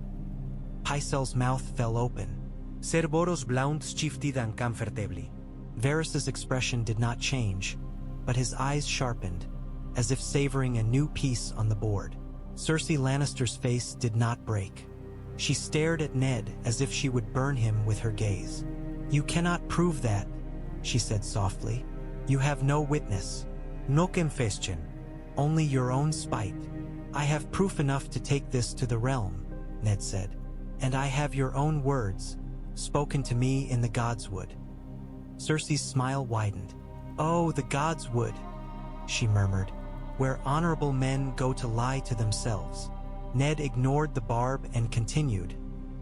Pycelle's mouth fell open. Ser Boros Blount shifted uncomfortably. Varys's expression did not change, but his eyes sharpened, as if savoring a new piece on the board. Cersei Lannister's face did not break. She stared at Ned as if she would burn him with her gaze. "You cannot prove that," she said softly. "You have no witness." No confession. "Only your own spite." "I have proof enough to take this to the realm," Ned said. "And I have your own words, spoken to me in the Godswood." Cersei's smile widened. "Oh, the Godswood," she murmured, "where honorable men go to lie to themselves." Ned ignored the barb and continued,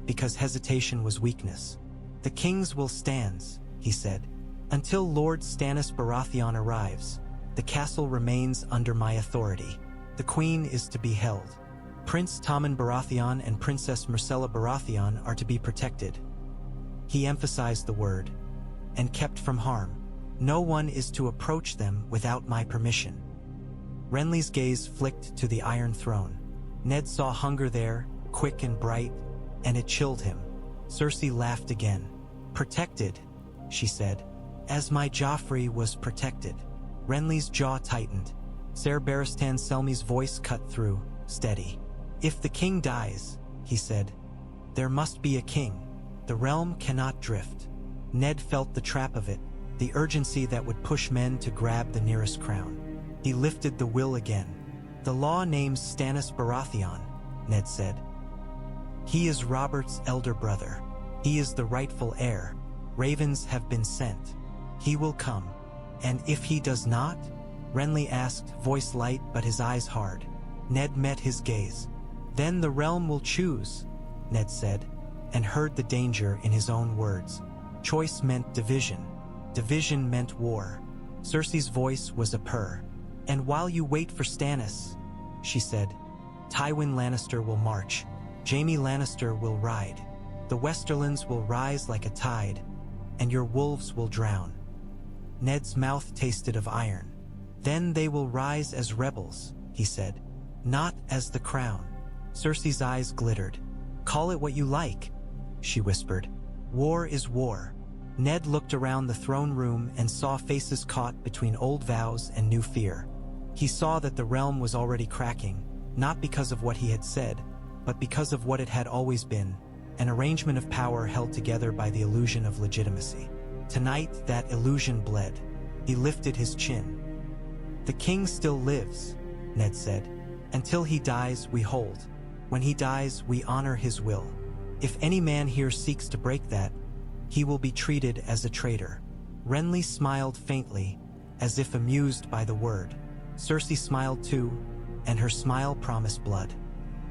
because hesitation was weakness. "The kings will stand," he said. "Until Lord Stannis Baratheon arrives, the castle remains under my authority. The queen is to be held. Prince Tommen Baratheon and Princess Myrcella Baratheon are to be protected." He emphasized the word, "and kept from harm. No one is to approach them without my permission." Renly's gaze flicked to the Iron Throne. Ned saw hunger there, quick and bright, and it chilled him. Cersei laughed again. "Protected," she said, "as my Joffrey was protected." Renly's jaw tightened. Ser Barristan Selmy's voice cut through, steady. "If the king dies," he said, "there must be a king. The realm cannot drift." Ned felt the trap of it, the urgency that would push men to grab the nearest crown. He lifted the will again. "The law names Stannis Baratheon," Ned said. "He is Robert's elder brother. He is the rightful heir. Ravens have been sent. He will come. And if he does not?" Renly asked, voice light but his eyes hard. Ned met his gaze. "Then the realm will choose," Ned said, and heard the danger in his own words. Choice meant division. Division meant war. Cersei's voice was a purr. "And while you wait for Stannis," she said, "Tywin Lannister will march. Jaime Lannister will ride. The Westerlands will rise like a tide, and your wolves will drown." Ned's mouth tasted of iron. "Then they will rise as rebels," he said, "not as the crown." Cersei's eyes glittered. "Call it what you like," she whispered. "War is war." Ned looked around the throne room and saw faces caught between old vows and new fear. He saw that the realm was already cracking, not because of what he had said, but because of what it had always been, an arrangement of power held together by the illusion of legitimacy. Tonight, that illusion bled. He lifted his chin. "The king still lives," Ned said. "Until he dies, we hold. When he dies, we honor his will. If any man here seeks to break that, he will be treated as a traitor." Renly smiled faintly, as if amused by the word. Cersei smiled too, and her smile promised blood.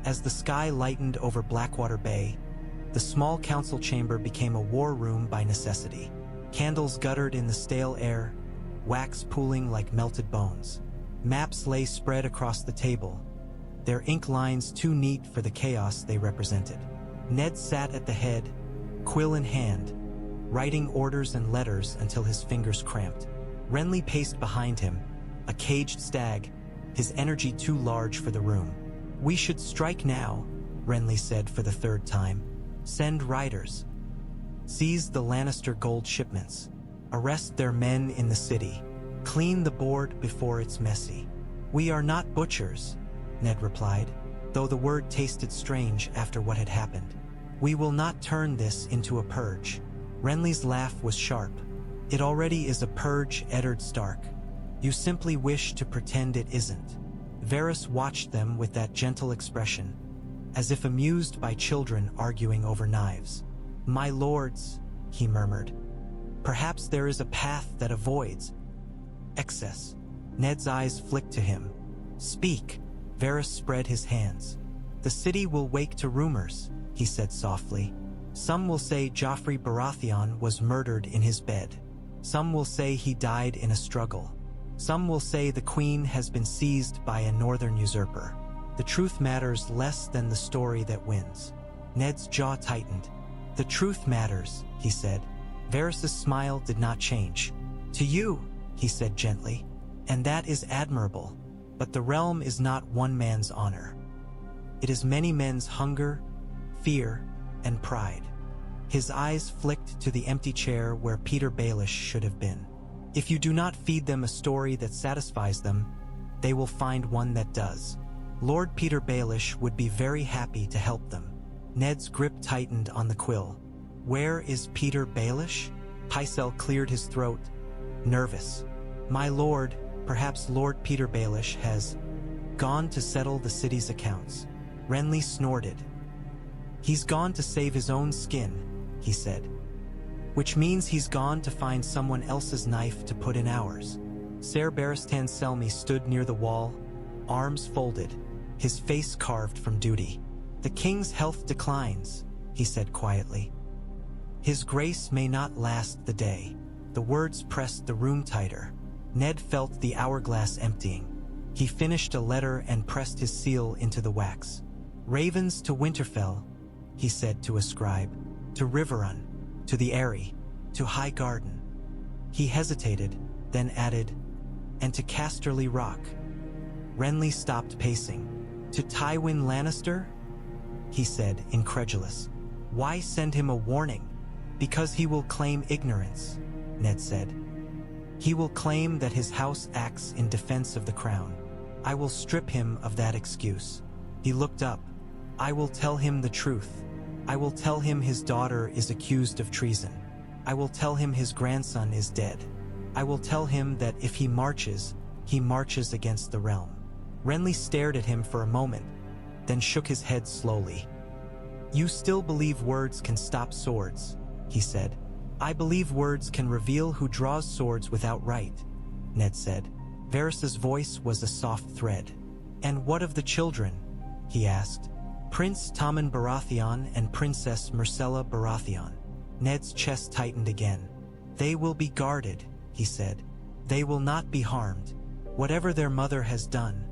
As the sky lightened over Blackwater Bay, the small council chamber became a war room by necessity. Candles guttered in the stale air, wax pooling like melted bones. Maps lay spread across the table, their ink lines too neat for the chaos they represented. Ned sat at the head, quill in hand, writing orders and letters until his fingers cramped. Renly paced behind him, a caged stag, his energy too large for the room. "We should strike now," Renly said for the third time. "Send riders. Seize the Lannister gold shipments. Arrest their men in the city. Clean the board before it's messy." "We are not butchers," Ned replied, though the word tasted strange after what had happened. "We will not turn this into a purge." Renly's laugh was sharp. "It already is a purge, Eddard Stark. You simply wish to pretend it isn't." Varys watched them with that gentle expression, as if amused by children arguing over knives. "My lords," he murmured, "perhaps there is a path that avoids excess." Ned's eyes flicked to him. "Speak." Varys spread his hands. "The city will wake to rumors," he said softly. "Some will say Joffrey Baratheon was murdered in his bed. Some will say he died in a struggle. Some will say the queen has been seized by a northern usurper. The truth matters less than the story that wins." Ned's jaw tightened. "The truth matters," he said. Varys' smile did not change. "To you," he said gently, "and that is admirable. But the realm is not one man's honor. It is many men's hunger, fear, and pride." His eyes flicked to the empty chair where Petyr Baelish should have been. "If you do not feed them a story that satisfies them, they will find one that does. Lord Petyr Baelish would be very happy to help them." Ned's grip tightened on the quill. "Where is Petyr Baelish?" Pycelle cleared his throat, nervous. "My lord, perhaps Lord Petyr Baelish has gone to settle the city's accounts." Renly snorted. "He's gone to save his own skin," he said. "Which means he's gone to find someone else's knife to put in ours." Ser Barristan Selmy stood near the wall, arms folded, his face carved from duty. "The king's health declines," he said quietly. "His grace may not last the day." The words pressed the room tighter. Ned felt the hourglass emptying. He finished a letter and pressed his seal into the wax. "Ravens to Winterfell," he said to a scribe, "to Riverrun, to the Eyrie, to High Garden." He hesitated, then added, "and to Casterly Rock." Renly stopped pacing. "To Tywin Lannister?" he said, incredulous. "Why send him a warning?" "Because he will claim ignorance," Ned said. "He will claim that his house acts in defense of the crown. I will strip him of that excuse." He looked up. "I will tell him the truth. I will tell him his daughter is accused of treason. I will tell him his grandson is dead. I will tell him that if he marches against the realm." Renly stared at him for a moment, then shook his head slowly. "You still believe words can stop swords," he said. "I believe words can reveal who draws swords without right," Ned said. Varys's voice was a soft thread. "And what of the children?" he asked. "Prince Tommen Baratheon and Princess Myrcella Baratheon." Ned's chest tightened again. "They will be guarded," he said. "They will not be harmed. Whatever their mother has done,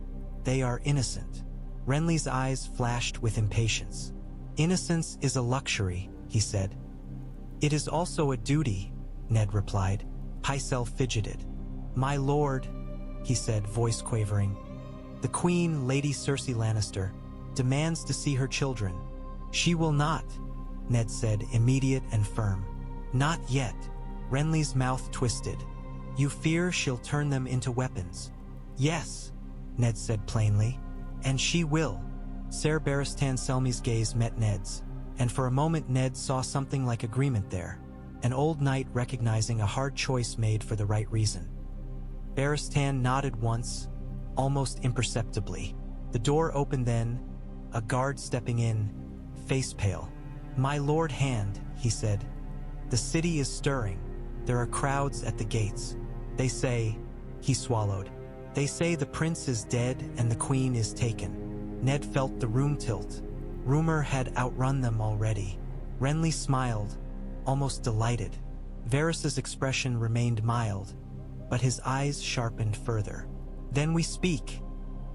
they are innocent." Renly's eyes flashed with impatience. "Innocence is a luxury," he said. "It is also a duty," Ned replied. Pycelle fidgeted. "My lord," he said, voice quavering. "The Queen, Lady Cersei Lannister, demands to see her children." "She will not," Ned said, immediate and firm. "Not yet." Renly's mouth twisted. "You fear she'll turn them into weapons?" "Yes," Ned said plainly. "And she will." Ser Barristan Selmy's gaze met Ned's, and for a moment Ned saw something like agreement there, an old knight recognizing a hard choice made for the right reason. Barristan nodded once, almost imperceptibly. The door opened then, a guard stepping in, face pale. "My lord Hand," he said. "The city is stirring. There are crowds at the gates. They say," he swallowed, "they say the prince is dead and the queen is taken." Ned felt the room tilt. Rumor had outrun them already. Renly smiled, almost delighted. Varys's expression remained mild, but his eyes sharpened further. "Then we speak,"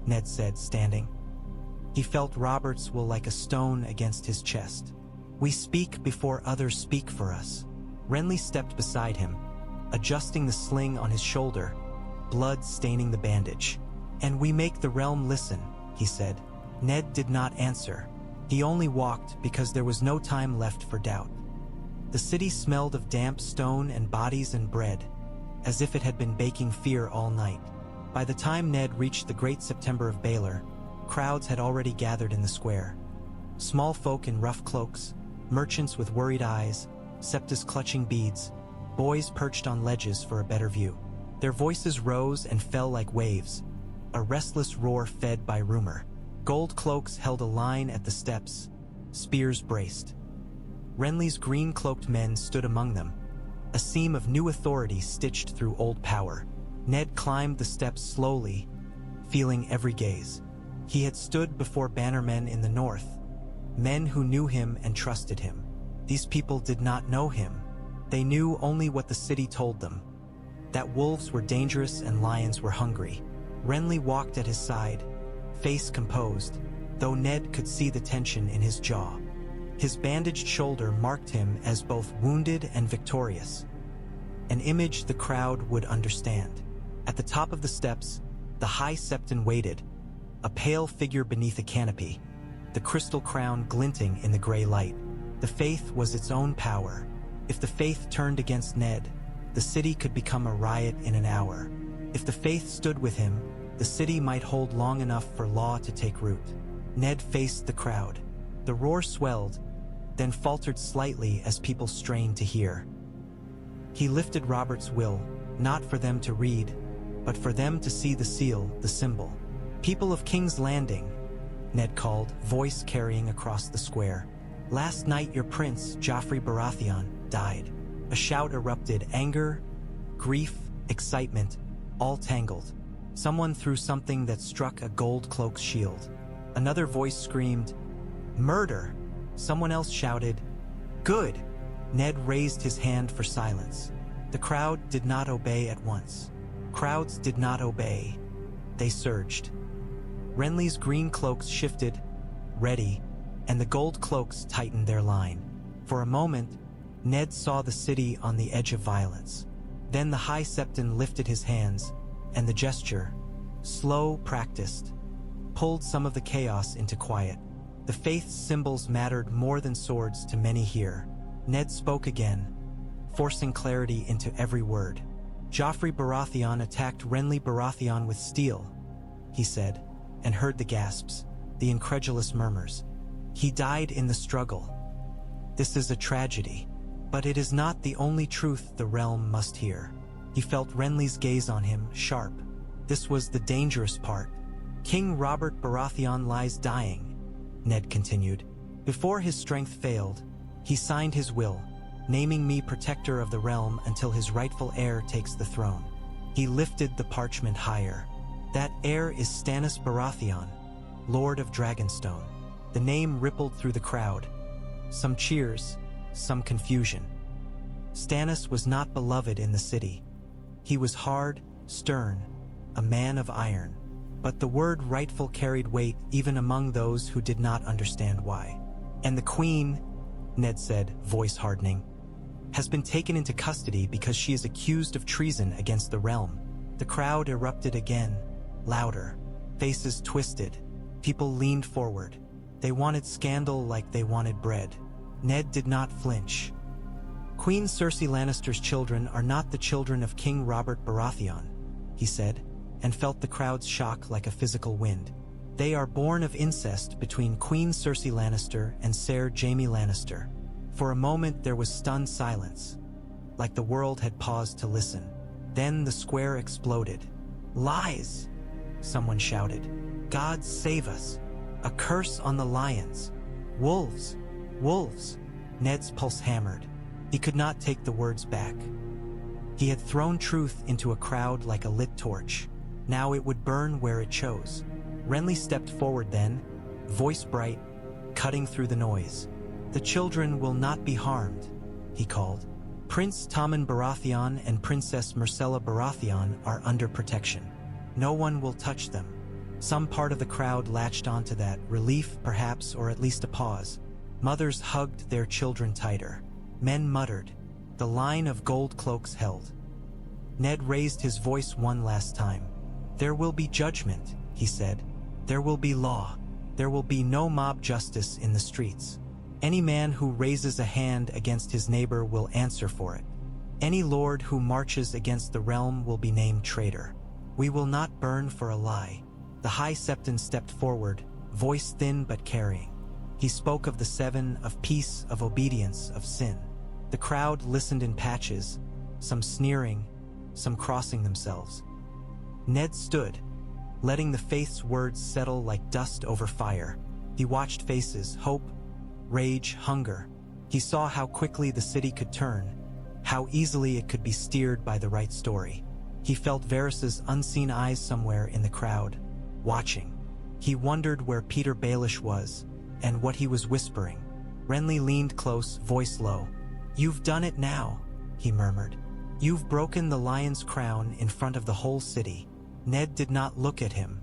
Ned said, standing. He felt Robert's will like a stone against his chest. "We speak before others speak for us." Renly stepped beside him, adjusting the sling on his shoulder, blood staining the bandage. "And we make the realm listen," he said. Ned did not answer. He only walked because there was no time left for doubt. The city smelled of damp stone and bodies and bread, as if it had been baking fear all night. By the time Ned reached the Great September of Baelor, crowds had already gathered in the square. Small folk in rough cloaks, merchants with worried eyes, Septas clutching beads, boys perched on ledges for a better view. Their voices rose and fell like waves, a restless roar fed by rumor. Gold cloaks held a line at the steps, spears braced. Renly's green-cloaked men stood among them, a seam of new authority stitched through old power. Ned climbed the steps slowly, feeling every gaze. He had stood before bannermen in the north, men who knew him and trusted him. These people did not know him. They knew only what the city told them, that wolves were dangerous and lions were hungry. Renly walked at his side, face composed, though Ned could see the tension in his jaw. His bandaged shoulder marked him as both wounded and victorious, an image the crowd would understand. At the top of the steps, the High Septon waited, a pale figure beneath a canopy, the crystal crown glinting in the gray light. The faith was its own power. If the faith turned against Ned, the city could become a riot in an hour. If the faith stood with him, the city might hold long enough for law to take root. Ned faced the crowd. The roar swelled, then faltered slightly as people strained to hear. He lifted Robert's will, not for them to read, but for them to see the seal, the symbol. "People of King's Landing," Ned called, voice carrying across the square. "Last night your prince, Joffrey Baratheon, died." A shout erupted, anger, grief, excitement, all tangled. Someone threw something that struck a gold cloak's shield. Another voice screamed, "Murder!" Someone else shouted, "Good!" Ned raised his hand for silence. The crowd did not obey at once. Crowds did not obey. They surged. Renly's green cloaks shifted, ready, and the gold cloaks tightened their line. For a moment, Ned saw the city on the edge of violence. Then the High Septon lifted his hands, and the gesture, slow, practiced, pulled some of the chaos into quiet. The faith's symbols mattered more than swords to many here. Ned spoke again, forcing clarity into every word. "Joffrey Baratheon attacked Renly Baratheon with steel," he said, and heard the gasps, the incredulous murmurs. "He died in the struggle. This is a tragedy. But it is not the only truth the realm must hear." He felt Renly's gaze on him, sharp. This was the dangerous part. "King Robert Baratheon lies dying," Ned continued. "Before his strength failed, he signed his will, naming me protector of the realm until his rightful heir takes the throne." He lifted the parchment higher. "That heir is Stannis Baratheon, Lord of Dragonstone." The name rippled through the crowd. Some cheers, some confusion. Stannis was not beloved in the city. He was hard, stern, a man of iron. But the word rightful carried weight even among those who did not understand why. "And the Queen," Ned said, voice hardening, "has been taken into custody because she is accused of treason against the realm." The crowd erupted again, louder. Faces twisted. People leaned forward. They wanted scandal like they wanted bread. Ned did not flinch. "Queen Cersei Lannister's children are not the children of King Robert Baratheon," he said, and felt the crowd's shock like a physical wind. "They are born of incest between Queen Cersei Lannister and Ser Jaime Lannister." For a moment there was stunned silence, like the world had paused to listen. Then the square exploded. "Lies!" someone shouted. "God save us! A curse on the lions! Wolves! Wolves!" Ned's pulse hammered. He could not take the words back. He had thrown truth into a crowd like a lit torch. Now it would burn where it chose. Renly stepped forward then, voice bright, cutting through the noise. "The children will not be harmed," he called. "Prince Tommen Baratheon and Princess Myrcella Baratheon are under protection. No one will touch them." Some part of the crowd latched onto that, relief perhaps, or at least a pause. Mothers hugged their children tighter. Men muttered. The line of gold cloaks held. Ned raised his voice one last time. "There will be judgment," he said. "There will be law. There will be no mob justice in the streets. Any man who raises a hand against his neighbor will answer for it. Any lord who marches against the realm will be named traitor. We will not burn for a lie." The High Septon stepped forward, voice thin but carrying. He spoke of the seven, of peace, of obedience, of sin. The crowd listened in patches, some sneering, some crossing themselves. Ned stood, letting the faith's words settle like dust over fire. He watched faces, hope, rage, hunger. He saw how quickly the city could turn, how easily it could be steered by the right story. He felt Varys's unseen eyes somewhere in the crowd, watching. He wondered where Petyr Baelish was, and what he was whispering. Renly leaned close, voice low. "You've done it now," he murmured. "You've broken the lion's crown in front of the whole city." Ned did not look at him.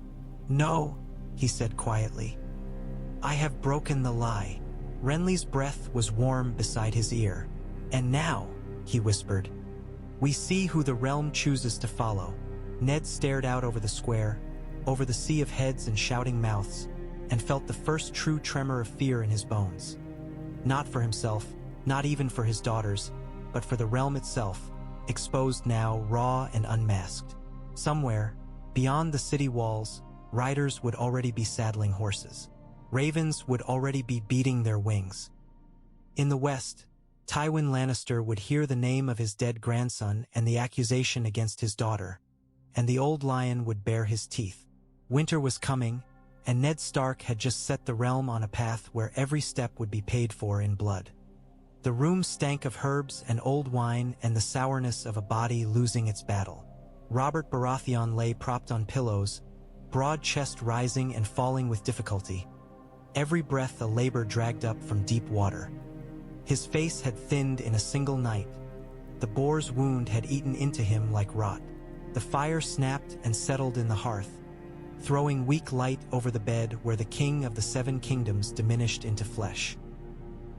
"No," he said quietly. "I have broken the lie." Renly's breath was warm beside his ear. "And now," he whispered, "we see who the realm chooses to follow." Ned stared out over the square, over the sea of heads and shouting mouths, and felt the first true tremor of fear in his bones. Not for himself, not even for his daughters, but for the realm itself, exposed now, raw and unmasked. Somewhere, beyond the city walls, riders would already be saddling horses. Ravens would already be beating their wings. In the west, Tywin Lannister would hear the name of his dead grandson and the accusation against his daughter, and the old lion would bare his teeth. Winter was coming, and Ned Stark had just set the realm on a path where every step would be paid for in blood. The room stank of herbs and old wine and the sourness of a body losing its battle. Robert Baratheon lay propped on pillows, broad chest rising and falling with difficulty. Every breath a labor dragged up from deep water. His face had thinned in a single night. The boar's wound had eaten into him like rot. The fire snapped and settled in the hearth, throwing weak light over the bed where the king of the Seven Kingdoms diminished into flesh.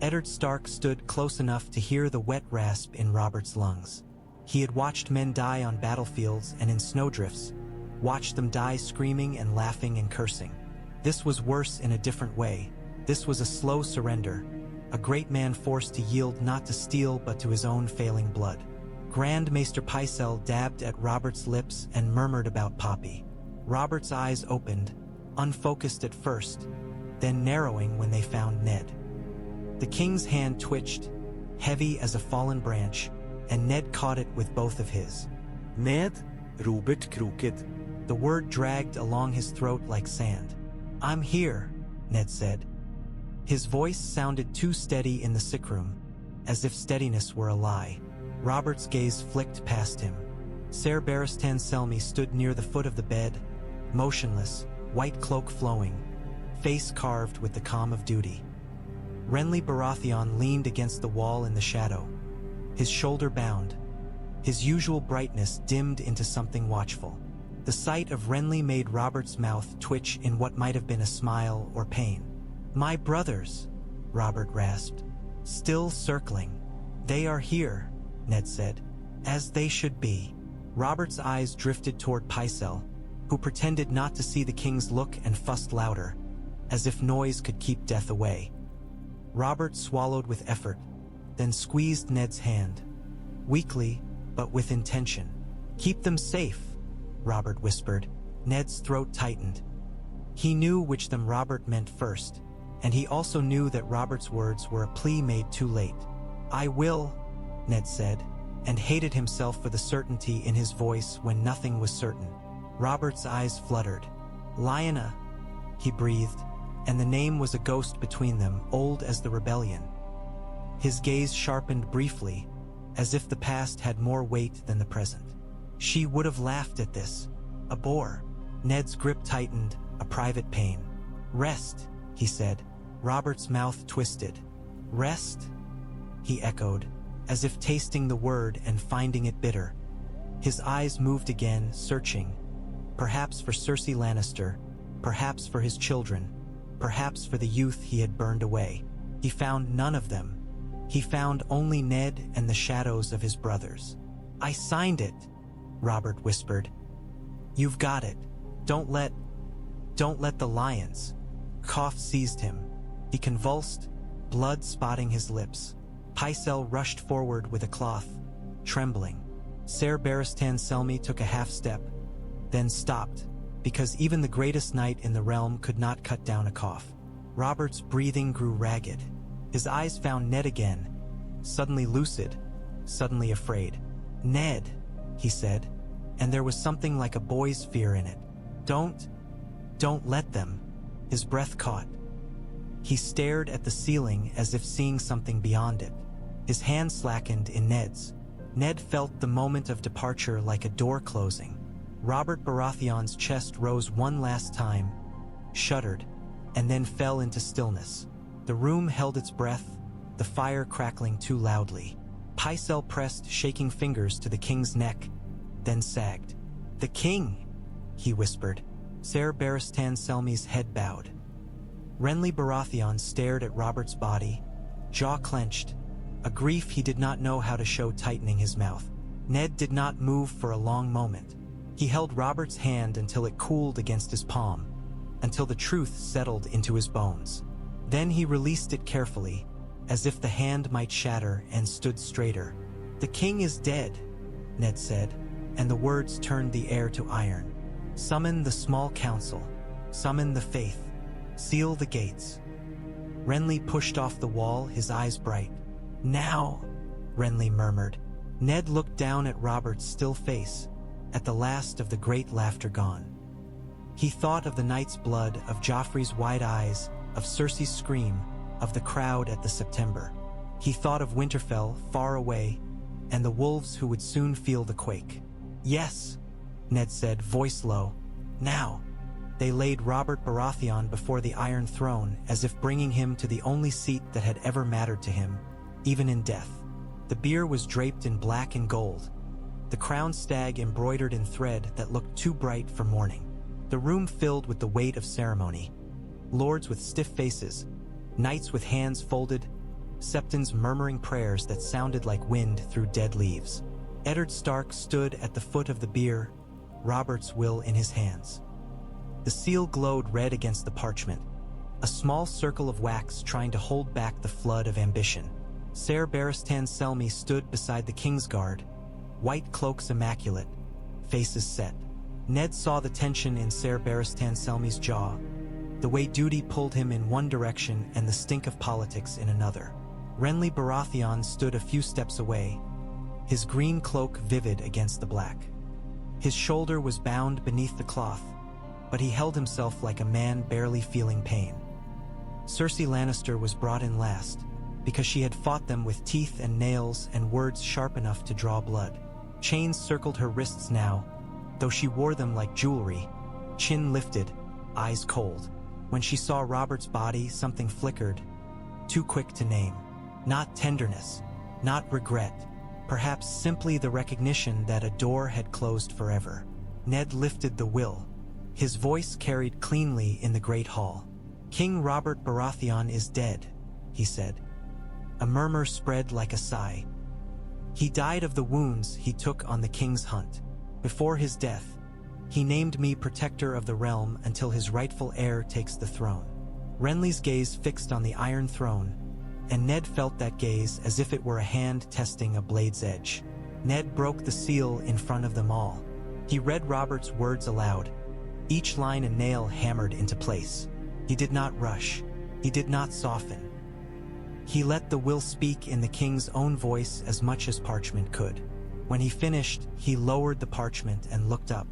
Eddard Stark stood close enough to hear the wet rasp in Robert's lungs. He had watched men die on battlefields and in snowdrifts, watched them die screaming and laughing and cursing. This was worse in a different way. This was a slow surrender, a great man forced to yield not to steel but to his own failing blood. Grand Maester Pycelle dabbed at Robert's lips and murmured about Poppy. Robert's eyes opened, unfocused at first, then narrowing when they found Ned. The king's hand twitched, heavy as a fallen branch, and Ned caught it with both of his. Ned, Robert Crooked. The word dragged along his throat like sand. "I'm here," Ned said. His voice sounded too steady in the sick room, as if steadiness were a lie. Robert's gaze flicked past him. Ser Barristan Selmy stood near the foot of the bed, motionless, white cloak flowing, face carved with the calm of duty. Renly Baratheon leaned against the wall in the shadow, his shoulder bound, his usual brightness dimmed into something watchful. The sight of Renly made Robert's mouth twitch in what might have been a smile or pain. "My brothers," Robert rasped, still circling. "They are here," Ned said, "as they should be." Robert's eyes drifted toward Pycelle, who pretended not to see the king's look and fussed louder, as if noise could keep death away. Robert swallowed with effort, then squeezed Ned's hand, weakly but with intention. "Keep them safe," Robert whispered. Ned's throat tightened. He knew which them Robert meant first, and he also knew that Robert's words were a plea made too late. "I will," Ned said, and hated himself for the certainty in his voice when nothing was certain. Robert's eyes fluttered. "Lyanna," he breathed, and the name was a ghost between them, old as the rebellion. His gaze sharpened briefly, as if the past had more weight than the present. She would have laughed at this. A bore. Ned's grip tightened, a private pain. "Rest," he said. Robert's mouth twisted. "Rest?" he echoed, as if tasting the word and finding it bitter. His eyes moved again, searching, perhaps for Cersei Lannister, perhaps for his children, perhaps for the youth he had burned away. He found none of them. He found only Ned and the shadows of his brothers. "I signed it," Robert whispered. "You've got it. Don't let the lions." Cough seized him. He convulsed, blood spotting his lips. Pycelle rushed forward with a cloth, trembling. Ser Barristan Selmy took a half step, then stopped, because even the greatest knight in the realm could not cut down a cough. Robert's breathing grew ragged. His eyes found Ned again, suddenly lucid, suddenly afraid. "Ned," he said, and there was something like a boy's fear in it. Don't let them." His breath caught. He stared at the ceiling as if seeing something beyond it. His hand slackened in Ned's. Ned felt the moment of departure like a door closing. Robert Baratheon's chest rose one last time, shuddered, and then fell into stillness. The room held its breath, the fire crackling too loudly. Pycelle pressed shaking fingers to the king's neck, then sagged. "The king," he whispered. Ser Barristan Selmy's head bowed. Renly Baratheon stared at Robert's body, jaw clenched, a grief he did not know how to show tightening his mouth. Ned did not move for a long moment. He held Robert's hand until it cooled against his palm, until the truth settled into his bones. Then he released it carefully, as if the hand might shatter, and stood straighter. "The king is dead," Ned said, and the words turned the air to iron. "Summon the small council. Summon the faith. Seal the gates. Renly pushed off the wall, his eyes bright. Now, Renly murmured. Ned looked down at Robert's still face, at the last of the great laughter gone. He thought of the night's blood, of Joffrey's wide eyes, of Cersei's scream, of the crowd at the September. He thought of Winterfell, far away, and the wolves who would soon feel the quake. Yes, Ned said, voice low. Now. They laid Robert Baratheon before the Iron Throne, as if bringing him to the only seat that had ever mattered to him, even in death. The bier was draped in black and gold, the crowned stag embroidered in thread that looked too bright for mourning. The room filled with the weight of ceremony. Lords with stiff faces, knights with hands folded, septons murmuring prayers that sounded like wind through dead leaves. Eddard Stark stood at the foot of the bier, Robert's will in his hands. The seal glowed red against the parchment, a small circle of wax trying to hold back the flood of ambition. Ser Barristan Selmy stood beside the Kingsguard, white cloaks immaculate, faces set. Ned saw the tension in Ser Barristan Selmy's jaw, the way duty pulled him in one direction and the stink of politics in another. Renly Baratheon stood a few steps away, his green cloak vivid against the black. His shoulder was bound beneath the cloth, but he held himself like a man barely feeling pain. Cersei Lannister was brought in last, because she had fought them with teeth and nails and words sharp enough to draw blood. Chains circled her wrists now, though she wore them like jewelry, chin lifted, eyes cold. When she saw Robert's body, something flickered, too quick to name. Not tenderness, not regret, perhaps simply the recognition that a door had closed forever. Ned lifted the will. His voice carried cleanly in the great hall. King Robert Baratheon is dead, he said. A murmur spread like a sigh. He died of the wounds he took on the king's hunt. Before his death, he named me protector of the realm until his rightful heir takes the throne. Renly's gaze fixed on the Iron Throne, and Ned felt that gaze as if it were a hand testing a blade's edge. Ned broke the seal in front of them all. He read Robert's words aloud, each line a nail hammered into place. He did not rush. He did not soften. He let the will speak in the king's own voice as much as parchment could. When he finished, he lowered the parchment and looked up.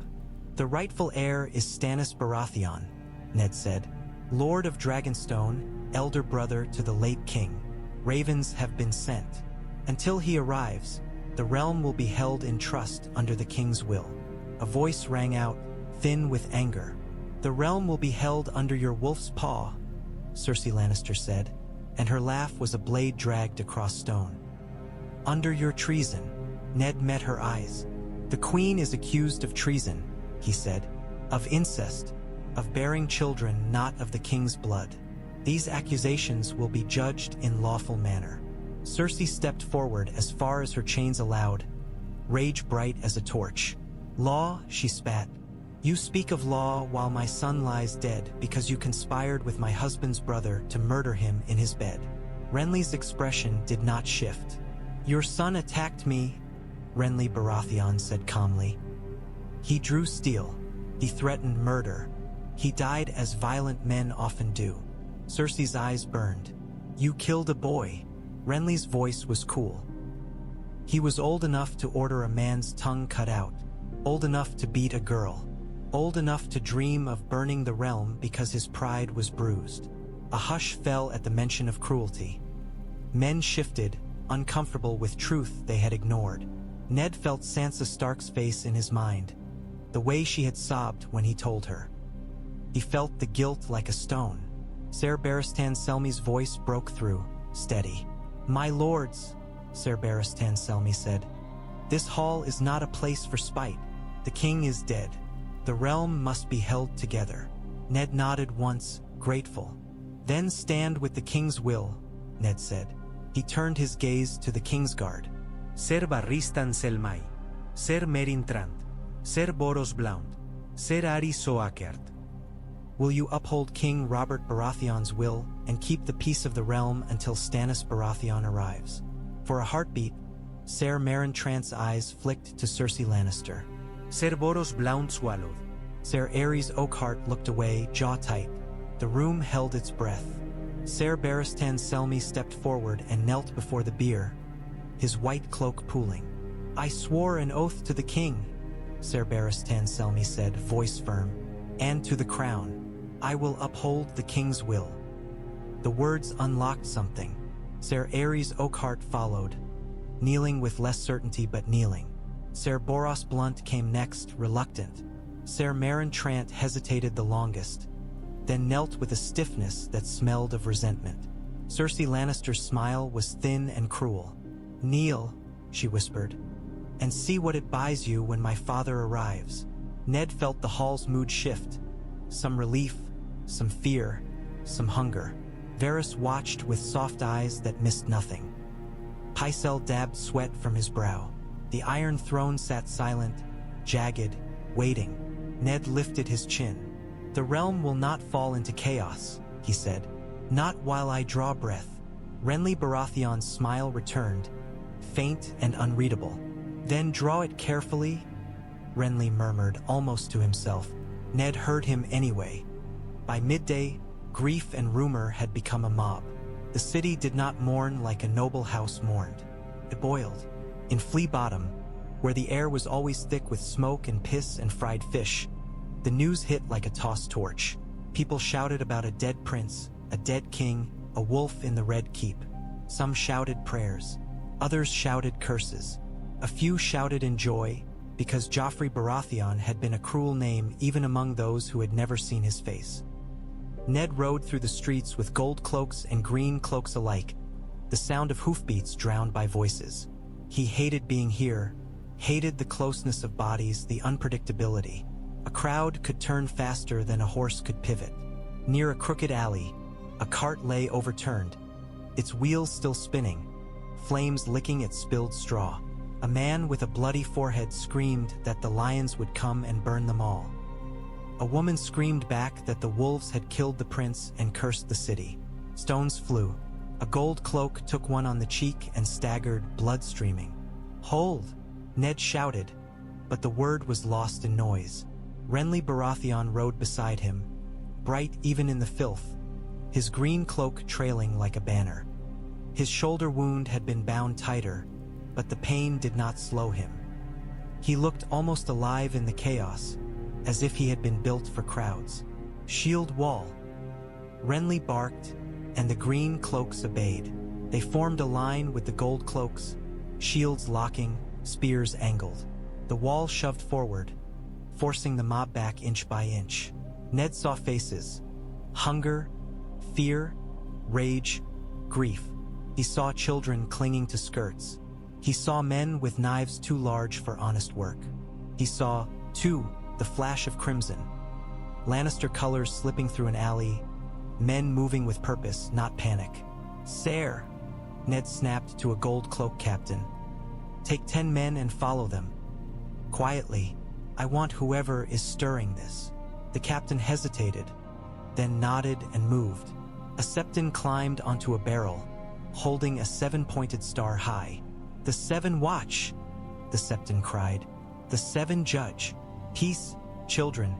The rightful heir is Stannis Baratheon, Ned said, Lord of Dragonstone, elder brother to the late king. Ravens have been sent. Until he arrives, the realm will be held in trust under the king's will. A voice rang out, thin with anger. The realm will be held under your wolf's paw, Cersei Lannister said, and her laugh was a blade dragged across stone. Under your treason. Ned met her eyes. The queen is accused of treason, he said, of incest, of bearing children not of the king's blood. These accusations will be judged in lawful manner. Cersei stepped forward as far as her chains allowed, rage bright as a torch. Law, she spat. You speak of law while my son lies dead because you conspired with my husband's brother to murder him in his bed. Renly's expression did not shift. Your son attacked me, Renly Baratheon said calmly. He drew steel. He threatened murder. He died as violent men often do. Cersei's eyes burned. You killed a boy. Renly's voice was cool. He was old enough to order a man's tongue cut out, old enough to beat a girl, old enough to dream of burning the realm because his pride was bruised. A hush fell at the mention of cruelty. Men shifted, uncomfortable with truth they had ignored. Ned felt Sansa Stark's face in his mind, the way she had sobbed when he told her. He felt the guilt like a stone. Ser Barristan Selmy's voice broke through, steady. My lords, Ser Barristan Selmy said, this hall is not a place for spite. The king is dead. The realm must be held together. Ned nodded once, grateful. Then stand with the king's will, Ned said. He turned his gaze to the Kingsguard. Ser Barristan Selmy, Ser Merintrand, Ser Boros Blount, Ser Ari Soakert. Will you uphold King Robert Baratheon's will and keep the peace of the realm until Stannis Baratheon arrives? For a heartbeat, Ser Merintrand's eyes flicked to Cersei Lannister. Ser Boros Blount swallowed. Ser Aerys Oakhart looked away, jaw tight. The room held its breath. Ser Barristan Selmy stepped forward and knelt before the bier, his white cloak pooling. "I swore an oath to the king," Ser Barristan Selmy said, voice firm, "and to the crown. I will uphold the king's will." The words unlocked something. Ser Ares Oakhart followed, kneeling with less certainty but kneeling. Ser Boros Blunt came next, reluctant. Ser Meryn Trant hesitated the longest, then knelt with a stiffness that smelled of resentment. Cersei Lannister's smile was thin and cruel. "Kneel," she whispered, "and see what it buys you when my father arrives." Ned felt the hall's mood shift. Some relief, some fear, some hunger. Varys watched with soft eyes that missed nothing. Pycelle dabbed sweat from his brow. The Iron Throne sat silent, jagged, waiting. Ned lifted his chin. "The realm will not fall into chaos," he said. "Not while I draw breath." Renly Baratheon's smile returned, faint and unreadable. "Then draw it carefully," Renly murmured, almost to himself. Ned heard him anyway. By midday, grief and rumor had become a mob. The city did not mourn like a noble house mourned. It boiled. In Flea Bottom, where the air was always thick with smoke and piss and fried fish, the news hit like a tossed torch. People shouted about a dead prince, a dead king, a wolf in the Red Keep. Some shouted prayers. Others shouted curses. A few shouted in joy, because Joffrey Baratheon had been a cruel name even among those who had never seen his face. Ned rode through the streets with gold cloaks and green cloaks alike, the sound of hoofbeats drowned by voices. He hated being here, hated the closeness of bodies, the unpredictability. A crowd could turn faster than a horse could pivot. Near a crooked alley, a cart lay overturned, its wheels still spinning, flames licking at spilled straw. A man with a bloody forehead screamed that the lions would come and burn them all. A woman screamed back that the wolves had killed the prince and cursed the city. Stones flew. A gold cloak took one on the cheek and staggered, blood streaming. "Hold!" Ned shouted, but the word was lost in noise. Renly Baratheon rode beside him, bright even in the filth, his green cloak trailing like a banner. His shoulder wound had been bound tighter, but the pain did not slow him. He looked almost alive in the chaos, as if he had been built for crowds. "Shield wall!" Renly barked, and the green cloaks obeyed. They formed a line with the gold cloaks, shields locking, spears angled. The wall shoved forward, forcing the mob back inch by inch. Ned saw faces. Hunger, fear, rage, grief. He saw children clinging to skirts. He saw men with knives too large for honest work. He saw, too, the flash of crimson. Lannister colors slipping through an alley, men moving with purpose, not panic. "Sire," Ned snapped to a gold cloak captain. "Take 10 men and follow them. Quietly, I want whoever is stirring this." The captain hesitated, then nodded and moved. A Septon climbed onto a barrel, holding a 7-pointed star high. "The 7 watch," the Septon cried. "The 7 judge. Peace, children,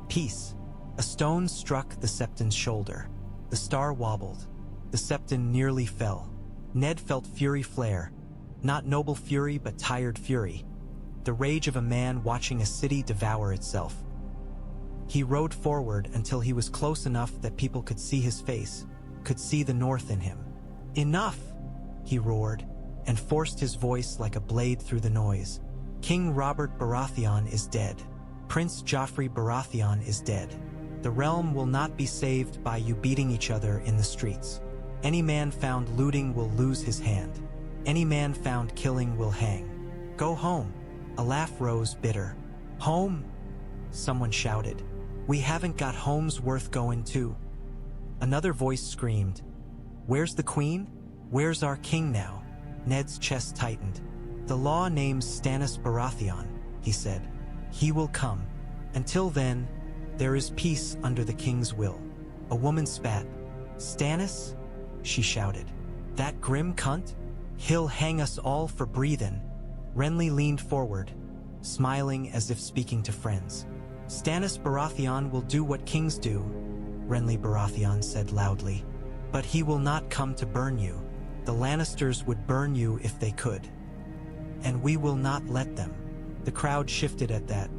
peace." A stone struck the Septon's shoulder. The star wobbled. The Septon nearly fell. Ned felt fury flare. Not noble fury, but tired fury. The rage of a man watching a city devour itself. He rode forward until he was close enough that people could see his face, could see the north in him. "Enough!" he roared, and forced his voice like a blade through the noise. "King Robert Baratheon is dead. Prince Joffrey Baratheon is dead. The realm will not be saved by you beating each other in the streets. Any man found looting will lose his hand. Any man found killing will hang. Go home." A laugh rose bitter. "Home?" someone shouted. "We haven't got homes worth going to." Another voice screamed, "Where's the queen? Where's our king now?" Ned's chest tightened. "The law names Stannis Baratheon," he said. "He will come. Until then, there is peace under the king's will." A woman spat. "Stannis?" she shouted. "That grim cunt? He'll hang us all for breathin'." Renly leaned forward, smiling as if speaking to friends. "Stannis Baratheon will do what kings do. Renly Baratheon said loudly. "But he will not come to burn you. The Lannisters would burn you if they could. And we will not let them." The crowd shifted at that,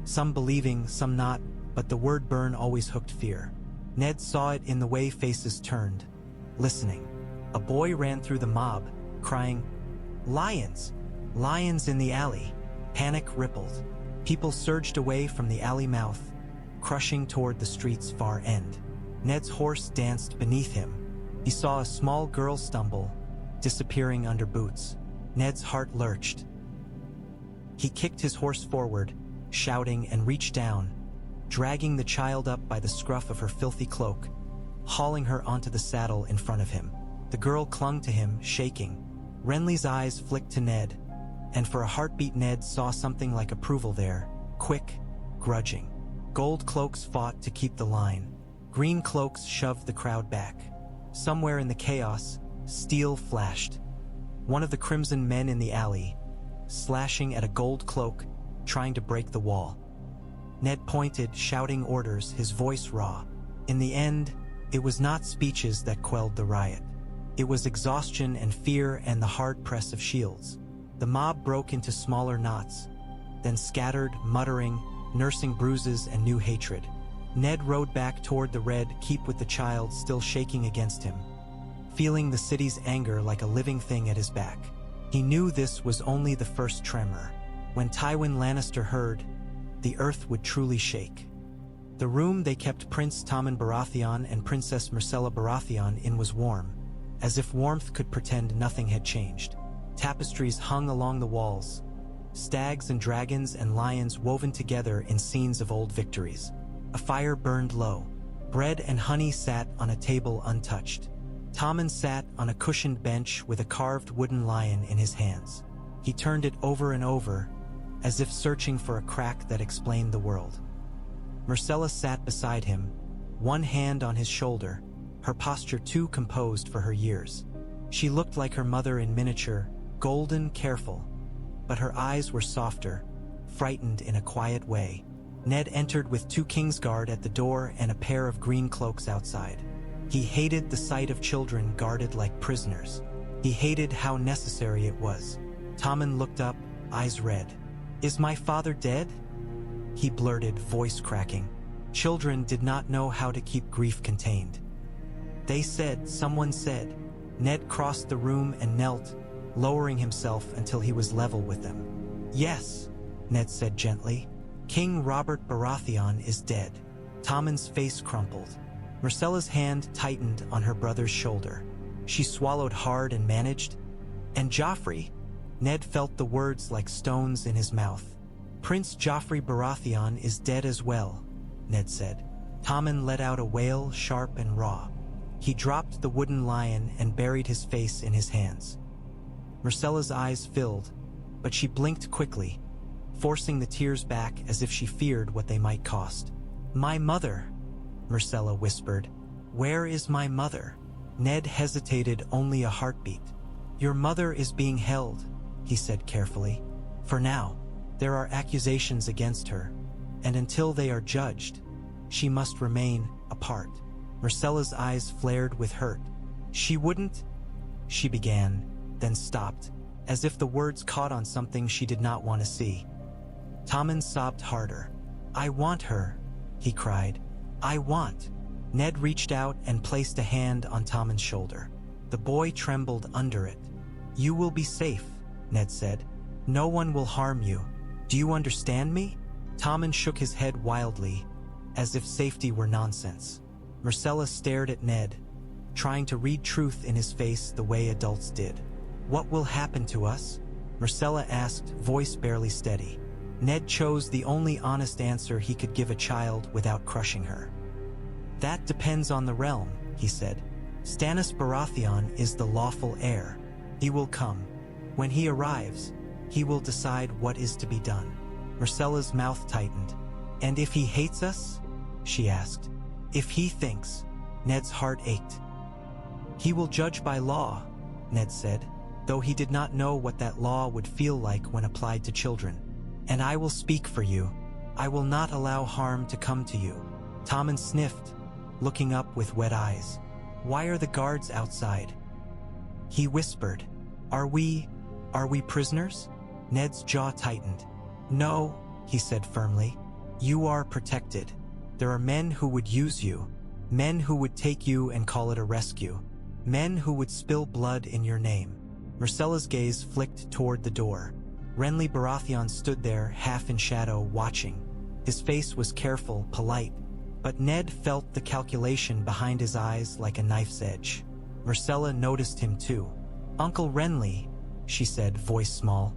some believing, some not, but the word burn always hooked fear. Ned saw it in the way faces turned, listening. A boy ran through the mob, crying, "Lions! Lions in the alley!" Panic rippled. People surged away from the alley mouth, crushing toward the street's far end. Ned's horse danced beneath him. He saw a small girl stumble, disappearing under boots. Ned's heart lurched. He kicked his horse forward, shouting, and reached down, dragging the child up by the scruff of her filthy cloak, hauling her onto the saddle in front of him. The girl clung to him, shaking. Renly's eyes flicked to Ned, and for a heartbeat Ned saw something like approval there, quick, grudging. Gold cloaks fought to keep the line. Green cloaks shoved the crowd back. Somewhere in the chaos, steel flashed. One of the crimson men in the alley, slashing at a gold cloak, trying to break the wall. Ned pointed, shouting orders, his voice raw. In the end, it was not speeches that quelled the riot. It was exhaustion and fear and the hard press of shields. The mob broke into smaller knots, then scattered, muttering, nursing bruises and new hatred. Ned rode back toward the red keep with the child still shaking against him, feeling the city's anger like a living thing at his back. He knew this was only the first tremor. When Tywin Lannister heard, the earth would truly shake. The room they kept Prince Tommen Baratheon and Princess Myrcella Baratheon in was warm, as if warmth could pretend nothing had changed. Tapestries hung along the walls, stags and dragons and lions woven together in scenes of old victories. A fire burned low. Bread and honey sat on a table untouched. Tommen sat on a cushioned bench with a carved wooden lion in his hands. He turned it over and over, as if searching for a crack that explained the world. Myrcella sat beside him, one hand on his shoulder, her posture too composed for her years. She looked like her mother in miniature, golden, careful, but her eyes were softer, frightened in a quiet way. Ned entered with 2 Kingsguard at the door and a pair of green cloaks outside. He hated the sight of children guarded like prisoners. He hated how necessary it was. Tommen looked up, eyes red. "Is my father dead?" he blurted, voice cracking. Children did not know how to keep grief contained. "They said, someone said." Ned crossed the room and knelt, lowering himself until he was level with them. "Yes," Ned said gently. "King Robert Baratheon is dead." Tommen's face crumpled. Myrcella's hand tightened on her brother's shoulder. She swallowed hard and managed. "And Joffrey?" Ned felt the words like stones in his mouth. "Prince Joffrey Baratheon is dead as well," Ned said. Tommen let out a wail, sharp and raw. He dropped the wooden lion and buried his face in his hands. Myrcella's eyes filled, but she blinked quickly, forcing the tears back as if she feared what they might cost. "My mother," Myrcella whispered. "Where is my mother?" Ned hesitated only a heartbeat. "Your mother is being held," he said carefully. "For now, there are accusations against her, and until they are judged, she must remain apart." Myrcella's eyes flared with hurt. "She wouldn't," she began, then stopped, as if the words caught on something she did not want to see. Tommen sobbed harder. "I want her," he cried. "I want." Ned reached out and placed a hand on Tommen's shoulder. The boy trembled under it. "You will be safe," Ned said. "No one will harm you. Do you understand me?" Tommen shook his head wildly, as if safety were nonsense. Myrcella stared at Ned, trying to read truth in his face the way adults did. "What will happen to us?" Myrcella asked, voice barely steady. Ned chose the only honest answer he could give a child without crushing her. "That depends on the realm," he said. "Stannis Baratheon is the lawful heir. He will come. When he arrives, he will decide what is to be done." Myrcella's mouth tightened. "And if he hates us?" she asked. "If he thinks," Ned's heart ached. "He will judge by law," Ned said, though he did not know what that law would feel like when applied to children. "And I will speak for you. I will not allow harm to come to you." Tommen sniffed, looking up with wet eyes. "Why are the guards outside?" He whispered. Are we prisoners?" Ned's jaw tightened. "No," he said firmly. "You are protected. There are men who would use you, men who would take you and call it a rescue, men who would spill blood in your name." Myrcella's gaze flicked toward the door. Renly Baratheon stood there, half in shadow, watching. His face was careful, polite, but Ned felt the calculation behind his eyes like a knife's edge. Myrcella noticed him too. "Uncle Renly," she said, voice small.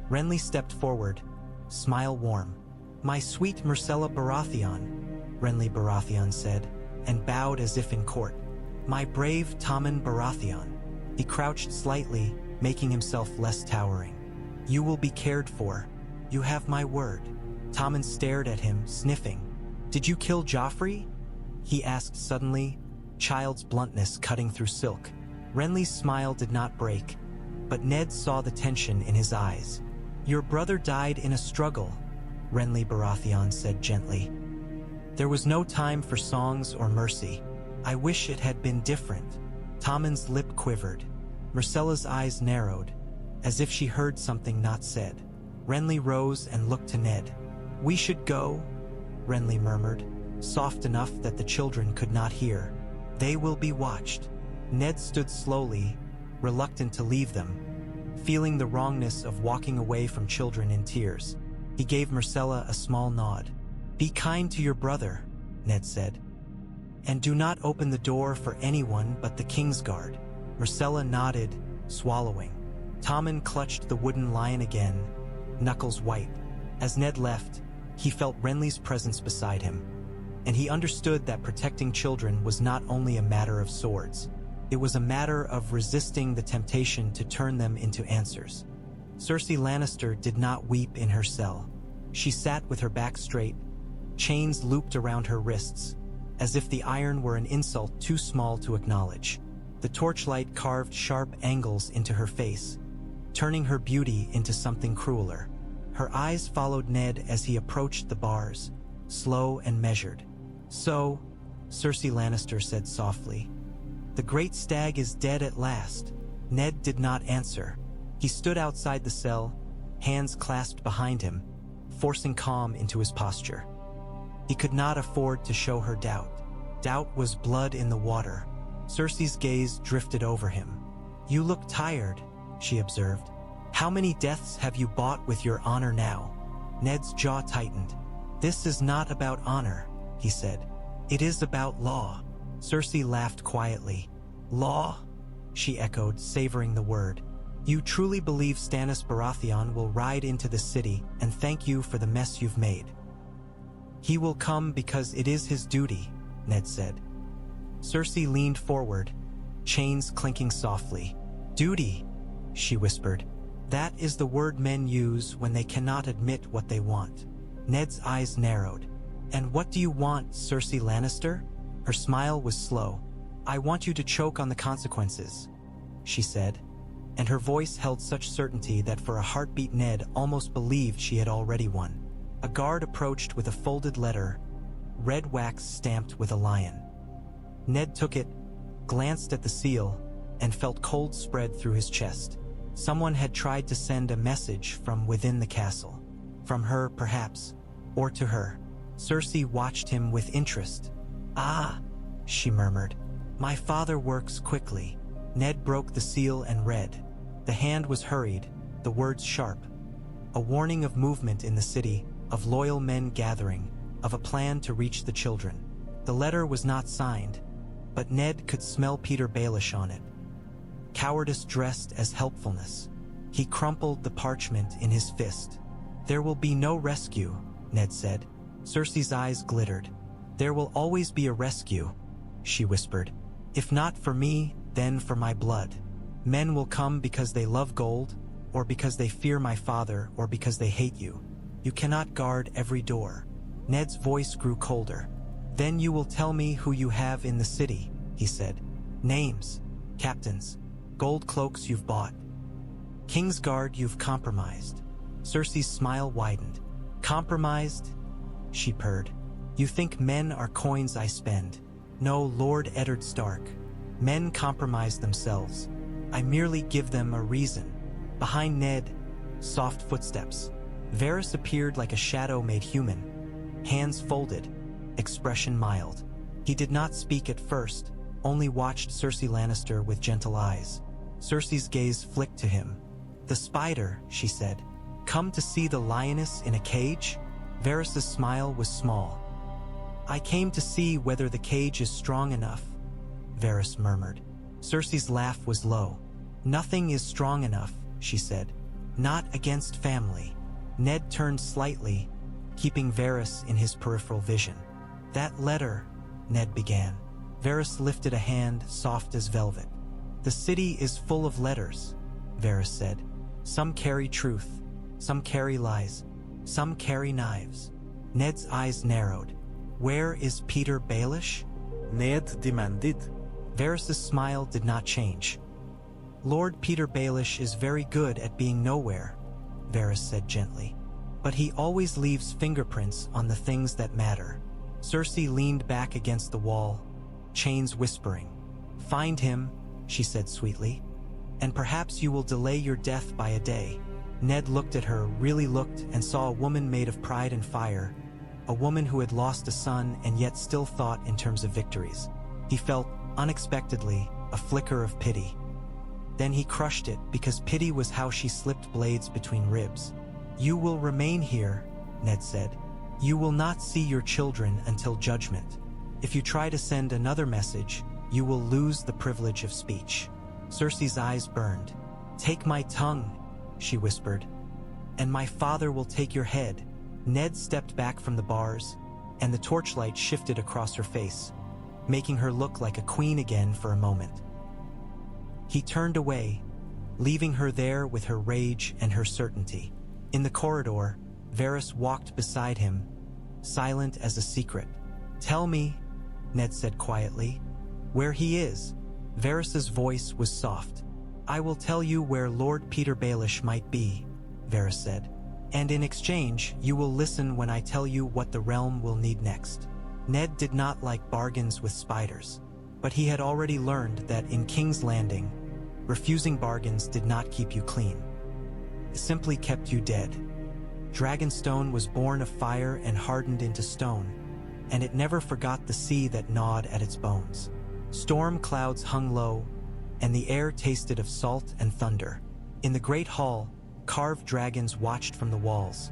Renly stepped forward, smile warm. "My sweet Myrcella Baratheon," Renly Baratheon said, and bowed as if in court. "My brave Tommen Baratheon." He crouched slightly, making himself less towering. "You will be cared for. You have my word." Tommen stared at him, sniffing. "Did you kill Joffrey?" he asked suddenly, child's bluntness cutting through silk. Renly's smile did not break, but Ned saw the tension in his eyes. "Your brother died in a struggle," Renly Baratheon said gently. "There was no time for songs or mercy. I wish it had been different." Tommen's lip quivered. Myrcella's eyes narrowed, as if she heard something not said. Renly rose and looked to Ned. "We should go," Renly murmured, soft enough that the children could not hear. "They will be watched." Ned stood slowly, reluctant to leave them, feeling the wrongness of walking away from children in tears. He gave Myrcella a small nod. "Be kind to your brother," Ned said. "And do not open the door for anyone but the Kingsguard." Myrcella nodded, swallowing. Tommen clutched the wooden lion again, knuckles white. As Ned left, he felt Renly's presence beside him, and he understood that protecting children was not only a matter of swords. It was a matter of resisting the temptation to turn them into answers. Cersei Lannister did not weep in her cell. She sat with her back straight, chains looped around her wrists, as if the iron were an insult too small to acknowledge. The torchlight carved sharp angles into her face, turning her beauty into something crueler. Her eyes followed Ned as he approached the bars, slow and measured. "So," Cersei Lannister said softly, "the great stag is dead at last." Ned did not answer. He stood outside the cell, hands clasped behind him, forcing calm into his posture. He could not afford to show her doubt. Doubt was blood in the water. Cersei's gaze drifted over him. "You look tired," she observed. "How many deaths have you bought with your honor now?" Ned's jaw tightened. "This is not about honor," he said. "It is about law." Cersei laughed quietly. "Law?" she echoed, savoring the word. "You truly believe Stannis Baratheon will ride into the city and thank you for the mess you've made?" "He will come because it is his duty," Ned said. Cersei leaned forward, chains clinking softly. "Duty," she whispered. "That is the word men use when they cannot admit what they want." Ned's eyes narrowed. "And what do you want, Cersei Lannister?" Her smile was slow. "I want you to choke on the consequences," she said, and her voice held such certainty that for a heartbeat Ned almost believed she had already won. A guard approached with a folded letter, red wax stamped with a lion. Ned took it, glanced at the seal, and felt cold spread through his chest. Someone had tried to send a message from within the castle. From her, perhaps, or to her. Cersei watched him with interest. "Ah," she murmured. "My father works quickly." Ned broke the seal and read. The hand was hurried, the words sharp. A warning of movement in the city, of loyal men gathering, of a plan to reach the children. The letter was not signed, but Ned could smell Petyr Baelish on it. Cowardice dressed as helpfulness. He crumpled the parchment in his fist. "There will be no rescue," Ned said. Cersei's eyes glittered. "There will always be a rescue," she whispered. "If not for me, then for my blood. Men will come because they love gold, or because they fear my father, or because they hate you. You cannot guard every door." Ned's voice grew colder. "Then you will tell me who you have in the city," he said. "Names, captains, gold cloaks you've bought. Kingsguard you've compromised." Cersei's smile widened. "Compromised?" she purred. "You think men are coins I spend. No, Lord Eddard Stark. Men compromise themselves. I merely give them a reason. Behind Ned, soft footsteps. Varys appeared like a shadow made human. Hands folded, expression mild. He did not speak at first, only watched Cersei Lannister with gentle eyes. Cersei's gaze flicked to him. "The spider," she said. "Come to see the lioness in a cage?" Varys' smile was small. "I came to see whether the cage is strong enough," Varys murmured. Cersei's laugh was low. "Nothing is strong enough," she said. "Not against family." Ned turned slightly, keeping Varys in his peripheral vision. "That letter," Ned began. Varys lifted a hand, soft as velvet. "The city is full of letters," Varys said. "Some carry truth, some carry lies, some carry knives." Ned's eyes narrowed. "Where is Petyr Baelish?" Ned demanded. Varys' smile did not change. "Lord Petyr Baelish is very good at being nowhere," Varys said gently. "But he always leaves fingerprints on the things that matter." Cersei leaned back against the wall, chains whispering. "Find him," she said sweetly, "and perhaps you will delay your death by a day." Ned looked at her, really looked, and saw a woman made of pride and fire, a woman who had lost a son and yet still thought in terms of victories. He felt, unexpectedly, a flicker of pity. Then he crushed it, because pity was how she slipped blades between ribs. "You will remain here," Ned said. "You will not see your children until judgment. If you try to send another message, you will lose the privilege of speech." Cersei's eyes burned. "Take my tongue," she whispered, "and my father will take your head." Ned stepped back from the bars, and the torchlight shifted across her face, making her look like a queen again for a moment. He turned away, leaving her there with her rage and her certainty. In the corridor, Varys walked beside him, silent as a secret. "Tell me," Ned said quietly, "where he is." Varys' voice was soft. "I will tell you where Lord Petyr Baelish might be," Varys said. "And in exchange, you will listen when I tell you what the realm will need next." Ned did not like bargains with spiders, but he had already learned that in King's Landing, refusing bargains did not keep you clean. It simply kept you dead. Dragonstone was born of fire and hardened into stone, and it never forgot the sea that gnawed at its bones. Storm clouds hung low, and the air tasted of salt and thunder. In the great hall, carved dragons watched from the walls,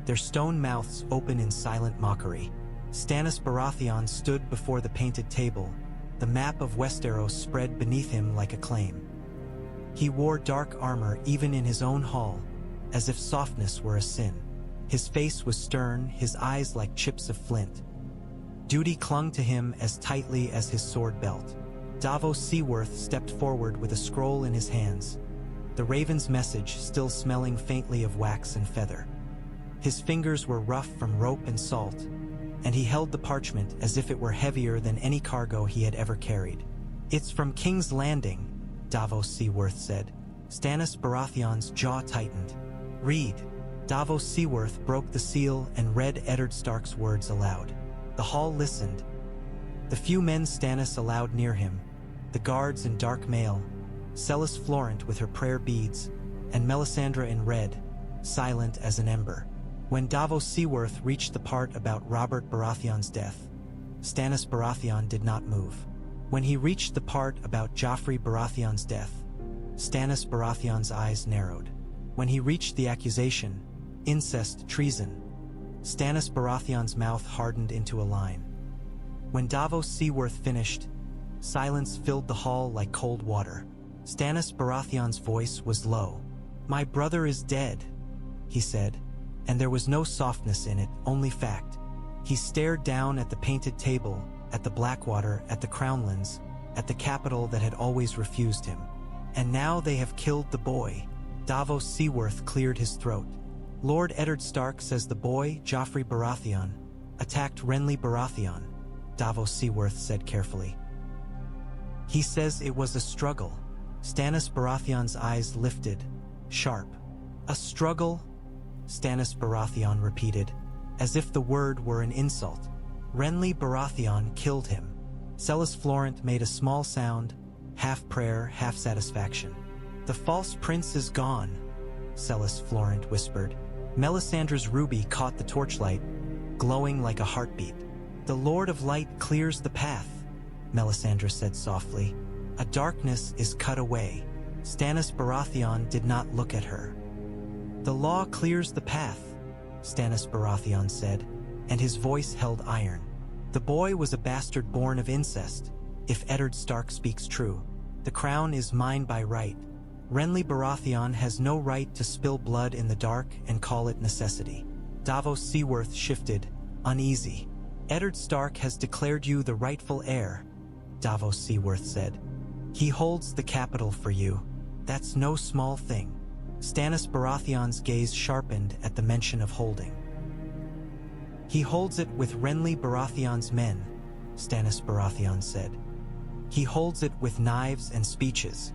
their stone mouths open in silent mockery. Stannis Baratheon stood before the painted table, the map of Westeros spread beneath him like a claim. He wore dark armor even in his own hall, as if softness were a sin. His face was stern, his eyes like chips of flint. Duty clung to him as tightly as his sword belt. Davos Seaworth stepped forward with a scroll in his hands, the raven's message still smelling faintly of wax and feather. His fingers were rough from rope and salt, and he held the parchment as if it were heavier than any cargo he had ever carried. "It's from King's Landing," Davos Seaworth said. Stannis Baratheon's jaw tightened. "Read." Davos Seaworth broke the seal and read Eddard Stark's words aloud. The hall listened. The few men Stannis allowed near him, the guards in dark mail, Celis Florent with her prayer beads, and Melisandre in red, silent as an ember. When Davos Seaworth reached the part about Robert Baratheon's death, Stannis Baratheon did not move. When he reached the part about Joffrey Baratheon's death, Stannis Baratheon's eyes narrowed. When he reached the accusation, incest, treason, Stannis Baratheon's mouth hardened into a line. When Davos Seaworth finished, silence filled the hall like cold water. Stannis Baratheon's voice was low. "My brother is dead," he said, and there was no softness in it, only fact. He stared down at the painted table, at the Blackwater, at the Crownlands, at the capital that had always refused him. "And now they have killed the boy." Davos Seaworth cleared his throat. "Lord Eddard Stark says the boy, Joffrey Baratheon, attacked Renly Baratheon," Davos Seaworth said carefully. "He says it was a struggle." Stannis Baratheon's eyes lifted, sharp. "A struggle?" Stannis Baratheon repeated, as if the word were an insult. "Renly Baratheon killed him." Celes Florent made a small sound, half prayer, half satisfaction. "The false prince is gone," Celes Florent whispered. Melisandre's ruby caught the torchlight, glowing like a heartbeat. "The Lord of Light clears the path," Melisandre said softly. "A darkness is cut away." Stannis Baratheon did not look at her. "The law clears the path," Stannis Baratheon said, and his voice held iron. "The boy was a bastard born of incest, if Eddard Stark speaks true. The crown is mine by right. Renly Baratheon has no right to spill blood in the dark and call it necessity." Davos Seaworth shifted, uneasy. "Eddard Stark has declared you the rightful heir," Davos Seaworth said. "He holds the capital for you. That's no small thing." Stannis Baratheon's gaze sharpened at the mention of holding. "He holds it with Renly Baratheon's men," Stannis Baratheon said. "He holds it with knives and speeches.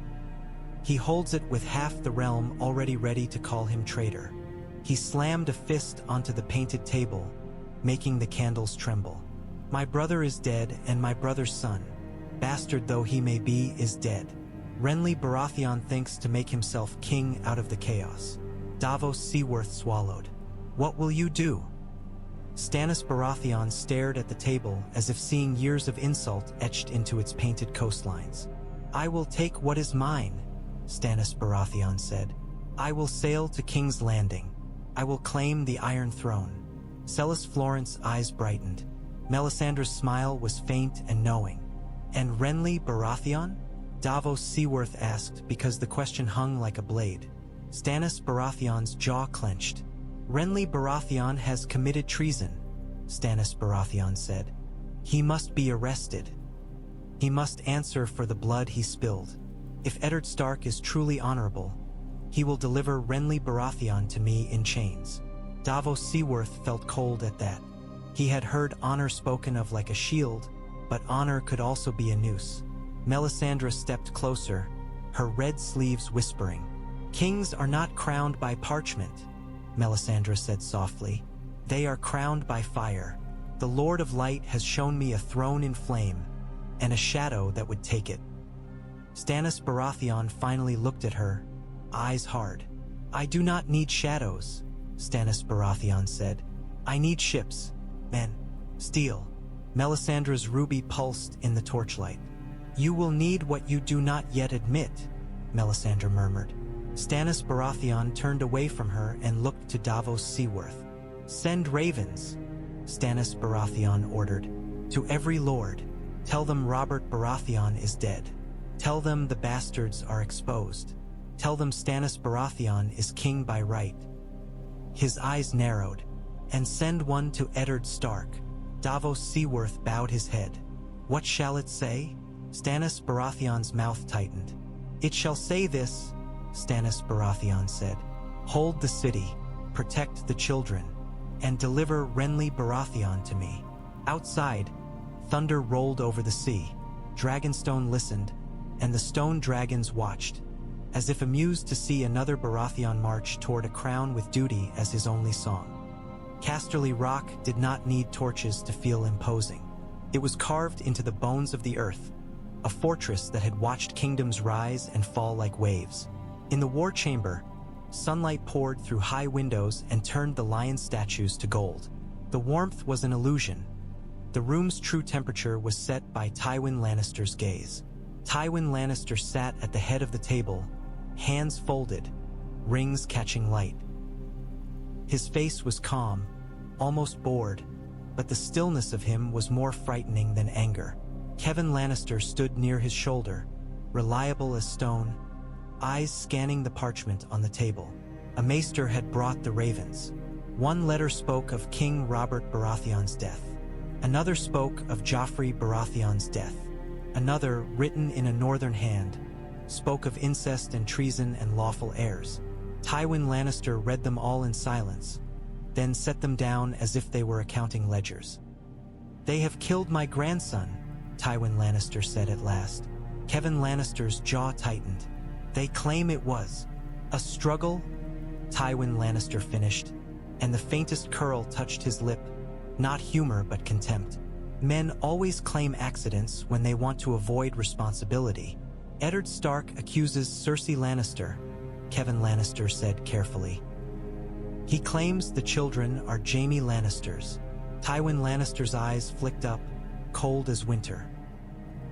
He holds it with half the realm already ready to call him traitor." He slammed a fist onto the painted table, making the candles tremble. "My brother is dead, and my brother's son, bastard though he may be, is dead. Renly Baratheon thinks to make himself king out of the chaos." Davos Seaworth swallowed. "What will you do?" Stannis Baratheon stared at the table as if seeing years of insult etched into its painted coastlines. "I will take what is mine," Stannis Baratheon said. "I will sail to King's Landing. I will claim the Iron Throne." Celes Florent's eyes brightened. Melisandre's smile was faint and knowing. "And Renly Baratheon?" Davos Seaworth asked because the question hung like a blade. Stannis Baratheon's jaw clenched. "Renly Baratheon has committed treason," Stannis Baratheon said. "He must be arrested. He must answer for the blood he spilled. If Eddard Stark is truly honorable, he will deliver Renly Baratheon to me in chains." Davos Seaworth felt cold at that. He had heard honor spoken of like a shield, but honor could also be a noose. Melisandre stepped closer, her red sleeves whispering. "Kings are not crowned by parchment," Melisandre said softly. "They are crowned by fire. The Lord of Light has shown me a throne in flame, and a shadow that would take it." Stannis Baratheon finally looked at her, eyes hard. "I do not need shadows," Stannis Baratheon said. "I need ships, men, steel." Melisandre's ruby pulsed in the torchlight. "You will need what you do not yet admit," Melisandre murmured. Stannis Baratheon turned away from her and looked to Davos Seaworth. "Send ravens," Stannis Baratheon ordered. "To every lord. Tell them Robert Baratheon is dead. Tell them the bastards are exposed. Tell them Stannis Baratheon is king by right." His eyes narrowed. "And send one to Eddard Stark." Davos Seaworth bowed his head. "What shall it say?" Stannis Baratheon's mouth tightened. "It shall say this," Stannis Baratheon said. "Hold the city, protect the children, and deliver Renly Baratheon to me." Outside, thunder rolled over the sea. Dragonstone listened, and the stone dragons watched, as if amused to see another Baratheon march toward a crown with duty as his only song. Casterly Rock did not need torches to feel imposing. It was carved into the bones of the earth, a fortress that had watched kingdoms rise and fall like waves. In the war chamber, sunlight poured through high windows and turned the lion statues to gold. The warmth was an illusion. The room's true temperature was set by Tywin Lannister's gaze. Tywin Lannister sat at the head of the table, hands folded, rings catching light. His face was calm, almost bored, but the stillness of him was more frightening than anger. Kevan Lannister stood near his shoulder, reliable as stone, eyes scanning the parchment on the table. A maester had brought the ravens. One letter spoke of King Robert Baratheon's death. Another spoke of Joffrey Baratheon's death. Another, written in a northern hand, spoke of incest and treason and lawful heirs. Tywin Lannister read them all in silence, then set them down as if they were accounting ledgers. "They have killed my grandson," Tywin Lannister said at last. Kevan Lannister's jaw tightened. "They claim it was a struggle," Tywin Lannister finished, and the faintest curl touched his lip, not humor but contempt. Men always claim accidents when they want to avoid responsibility. Eddard Stark accuses Cersei Lannister, Kevan Lannister said carefully. He claims the children are Jaime Lannisters. Tywin Lannister's eyes flicked up, cold as winter.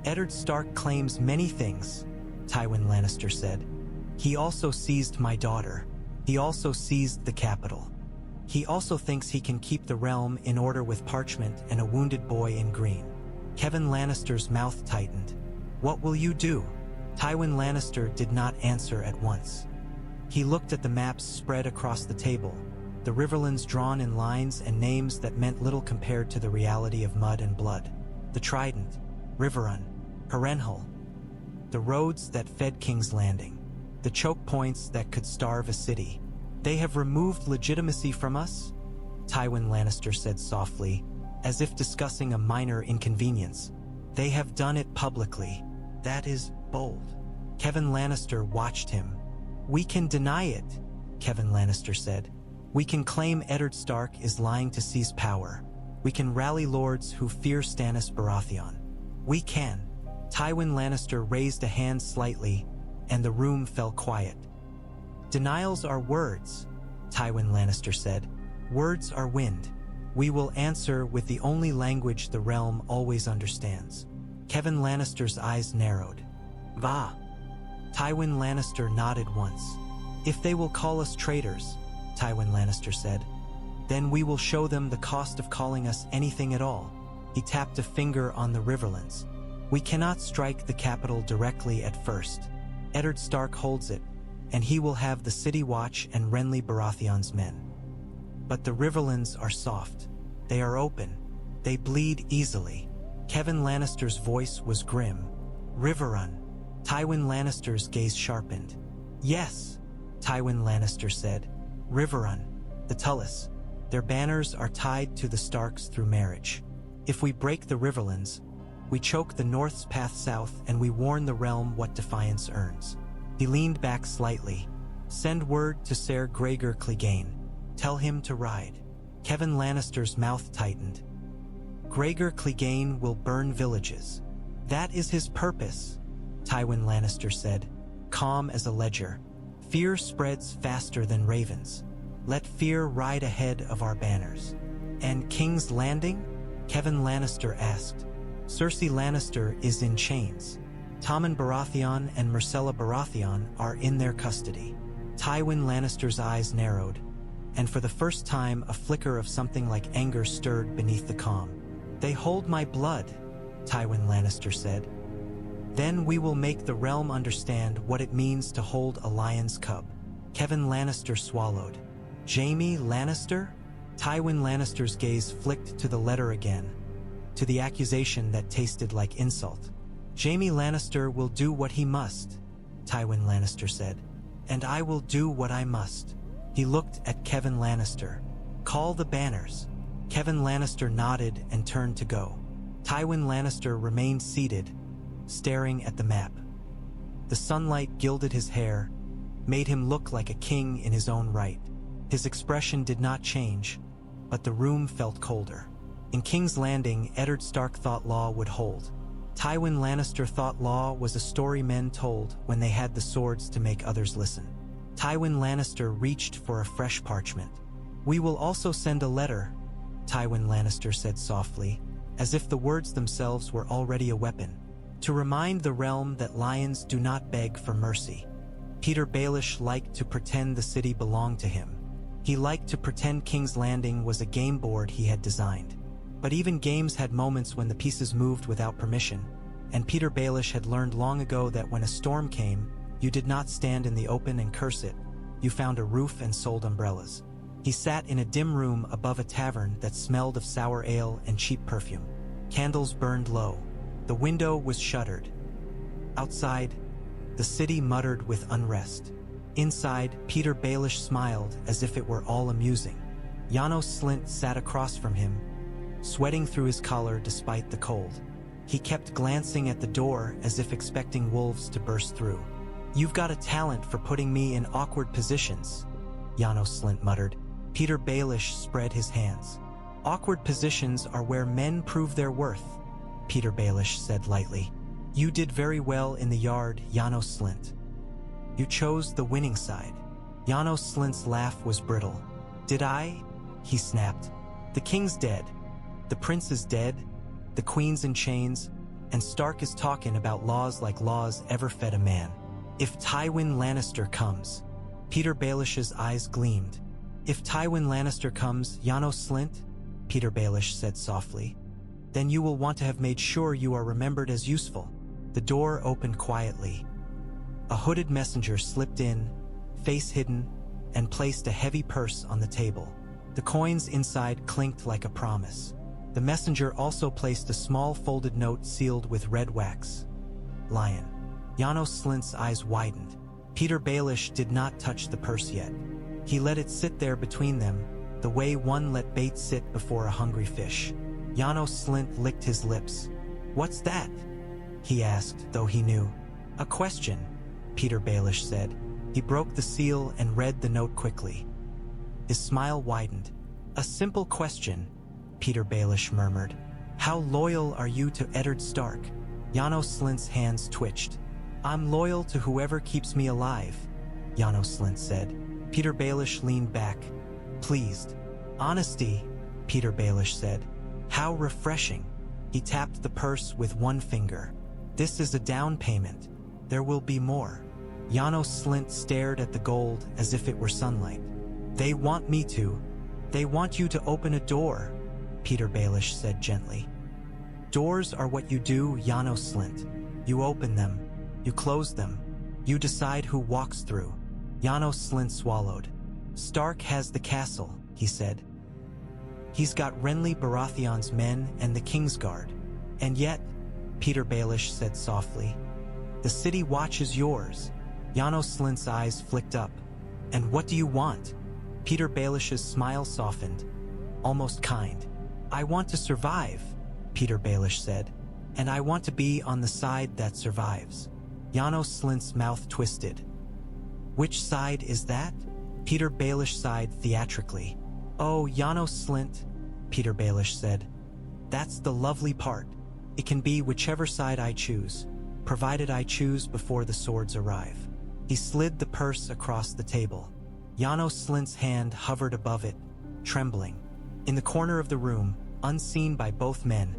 Eddard Stark claims many things, Tywin Lannister said. He also seized my daughter. He also seized the capital. He also thinks he can keep the realm in order with parchment and a wounded boy in green. Kevan Lannister's mouth tightened. What will you do? Tywin Lannister did not answer at once. He looked at the maps spread across the table, the riverlands drawn in lines and names that meant little compared to the reality of mud and blood. The Trident, Riverrun, Harrenhal, the roads that fed King's Landing, the choke points that could starve a city. They have removed legitimacy from us, Tywin Lannister said softly, as if discussing a minor inconvenience. They have done it publicly. That is bold. Kevan Lannister watched him. We can deny it, Kevan Lannister said. We can claim Eddard Stark is lying to seize power. We can rally lords who fear Stannis Baratheon. We can. Tywin Lannister raised a hand slightly, and the room fell quiet. Denials are words, Tywin Lannister said. Words are wind. We will answer with the only language the realm always understands. Kevan Lannister's eyes narrowed. Va. Tywin Lannister nodded once. If they will call us traitors, Tywin Lannister said, then we will show them the cost of calling us anything at all. He tapped a finger on the riverlands. We cannot strike the capital directly at first. Eddard Stark holds it, and he will have the City Watch and Renly Baratheon's men. But the riverlands are soft. They are open. They bleed easily. Kevan Lannister's voice was grim. Riverrun. Tywin Lannister's gaze sharpened. Yes, Tywin Lannister said. Riverrun. The Tullus. Their banners are tied to the Starks through marriage. If we break the riverlands, we choke the North's path south and we warn the realm what defiance earns. He leaned back slightly. Send word to Ser Gregor Clegane. Tell him to ride. Kevan Lannister's mouth tightened. Gregor Clegane will burn villages. That is his purpose, Tywin Lannister said, calm as a ledger. Fear spreads faster than ravens. Let fear ride ahead of our banners. And King's Landing? Kevan Lannister asked. Cersei Lannister is in chains. Tommen Baratheon and Myrcella Baratheon are in their custody. Tywin Lannister's eyes narrowed, and for the first time a flicker of something like anger stirred beneath the calm. They hold my blood, Tywin Lannister said. Then we will make the realm understand what it means to hold a lion's cub. Kevan Lannister swallowed. Jaime Lannister? Tywin Lannister's gaze flicked to the letter again, to the accusation that tasted like insult. Jaime Lannister will do what he must, Tywin Lannister said. And I will do what I must. He looked at Kevan Lannister. Call the banners. Kevan Lannister nodded and turned to go. Tywin Lannister remained seated, staring at the map. The sunlight gilded his hair, made him look like a king in his own right. His expression did not change, but the room felt colder. In King's Landing, Eddard Stark thought law would hold. Tywin Lannister thought law was a story men told when they had the swords to make others listen. Tywin Lannister reached for a fresh parchment. We will also send a letter, Tywin Lannister said softly, as if the words themselves were already a weapon, to remind the realm that lions do not beg for mercy. Petyr Baelish liked to pretend the city belonged to him. He liked to pretend King's Landing was a game board he had designed. But even games had moments when the pieces moved without permission, and Petyr Baelish had learned long ago that when a storm came, you did not stand in the open and curse it. You found a roof and sold umbrellas. He sat in a dim room above a tavern that smelled of sour ale and cheap perfume. Candles burned low. The window was shuttered. Outside, the city muttered with unrest. Inside, Petyr Baelish smiled as if it were all amusing. Janos Slynt sat across from him, sweating through his collar despite the cold. He kept glancing at the door as if expecting wolves to burst through. You've got a talent for putting me in awkward positions, Janos Slynt muttered. Petyr Baelish spread his hands. Awkward positions are where men prove their worth, Petyr Baelish said lightly. You did very well in the yard, Janos Slynt. You chose the winning side. Janos Slynt's laugh was brittle. Did I? He snapped. The king's dead. The prince is dead. The queen's in chains. And Stark is talking about laws like laws ever fed a man. If Tywin Lannister comes, Petyr Baelish's eyes gleamed. If Tywin Lannister comes, Janos Slynt, Petyr Baelish said softly, then you will want to have made sure you are remembered as useful. The door opened quietly. A hooded messenger slipped in, face hidden, and placed a heavy purse on the table. The coins inside clinked like a promise. The messenger also placed a small folded note sealed with red wax. Lion. Janos Slynt's eyes widened. Petyr Baelish did not touch the purse yet. He let it sit there between them, the way one let bait sit before a hungry fish. Janos Slynt licked his lips. What's that? He asked, though he knew. A question, Petyr Baelish said. He broke the seal and read the note quickly. His smile widened. A simple question, Petyr Baelish murmured. How loyal are you to Eddard Stark? Janos Slynt's hands twitched. I'm loyal to whoever keeps me alive, Janos Slynt said. Petyr Baelish leaned back, pleased. Honesty, Petyr Baelish said. How refreshing. He tapped the purse with one finger. This is a down payment. There will be more. Janos Slynt stared at the gold as if it were sunlight. They want me to. They want you to open a door, Petyr Baelish said gently. Doors are what you do, Janos Slynt. You open them. You close them. You decide who walks through. Janos Slynt swallowed. Stark has the castle, he said. He's got Renly Baratheon's men and the Kingsguard. And yet, Petyr Baelish said softly, the city watch is yours. Janos Slynt's eyes flicked up. And what do you want? Petyr Baelish's smile softened, almost kind. I want to survive, Petyr Baelish said. And I want to be on the side that survives. Janos Slynt's mouth twisted. Which side is that? Petyr Baelish sighed theatrically. Oh, Janos Slynt, Petyr Baelish said. That's the lovely part. It can be whichever side I choose, provided I choose before the swords arrive. He slid the purse across the table. Janos Slynt's hand hovered above it, trembling. In the corner of the room, unseen by both men,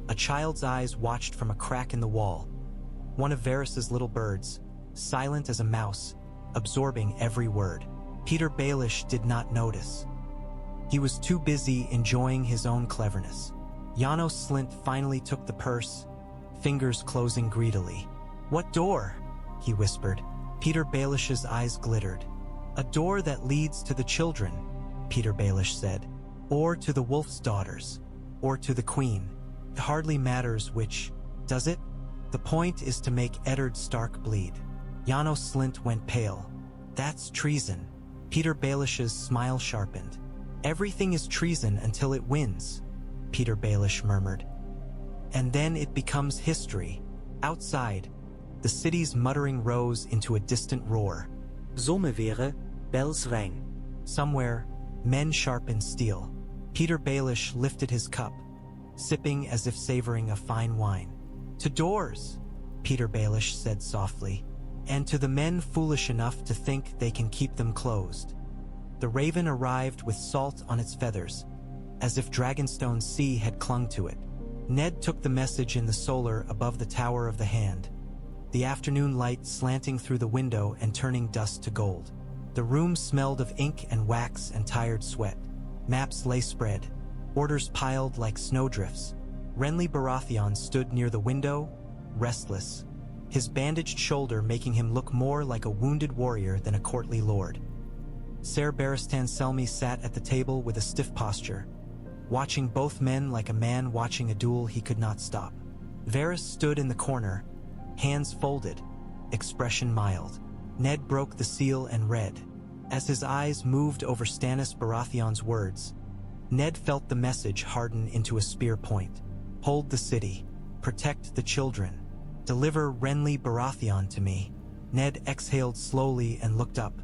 a child's eyes watched from a crack in the wall. One of Varys's little birds, silent as a mouse, absorbing every word. Petyr Baelish did not notice. He was too busy enjoying his own cleverness. Janos Slynt finally took the purse, fingers closing greedily. What door? He whispered. Petyr Baelish's eyes glittered. A door that leads to the children, Petyr Baelish said. Or to the wolf's daughters. Or to the queen. It hardly matters which, does it? The point is to make Eddard Stark bleed. Janos Slynt went pale. That's treason. Petyr Baelish's smile sharpened. Everything is treason until it wins, Petyr Baelish murmured. And then it becomes history. Outside, the city's muttering rose into a distant roar. Zonneweer, bells rang. Somewhere, men sharpened steel. Petyr Baelish lifted his cup, sipping as if savoring a fine wine. To doors, Petyr Baelish said softly, and to the men foolish enough to think they can keep them closed. The raven arrived with salt on its feathers, as if Dragonstone's sea had clung to it. Ned took the message in the solar above the Tower of the Hand, the afternoon light slanting through the window and turning dust to gold. The room smelled of ink and wax and tired sweat. Maps lay spread, orders piled like snowdrifts. Renly Baratheon stood near the window, restless, his bandaged shoulder making him look more like a wounded warrior than a courtly lord. Ser Barristan Selmy sat at the table with a stiff posture, watching both men like a man watching a duel he could not stop. Varys stood in the corner, hands folded, expression mild. Ned broke the seal and read. As his eyes moved over Stannis Baratheon's words, Ned felt the message harden into a spear point. Hold the city. Protect the children. Deliver Renly Baratheon to me. Ned exhaled slowly and looked up.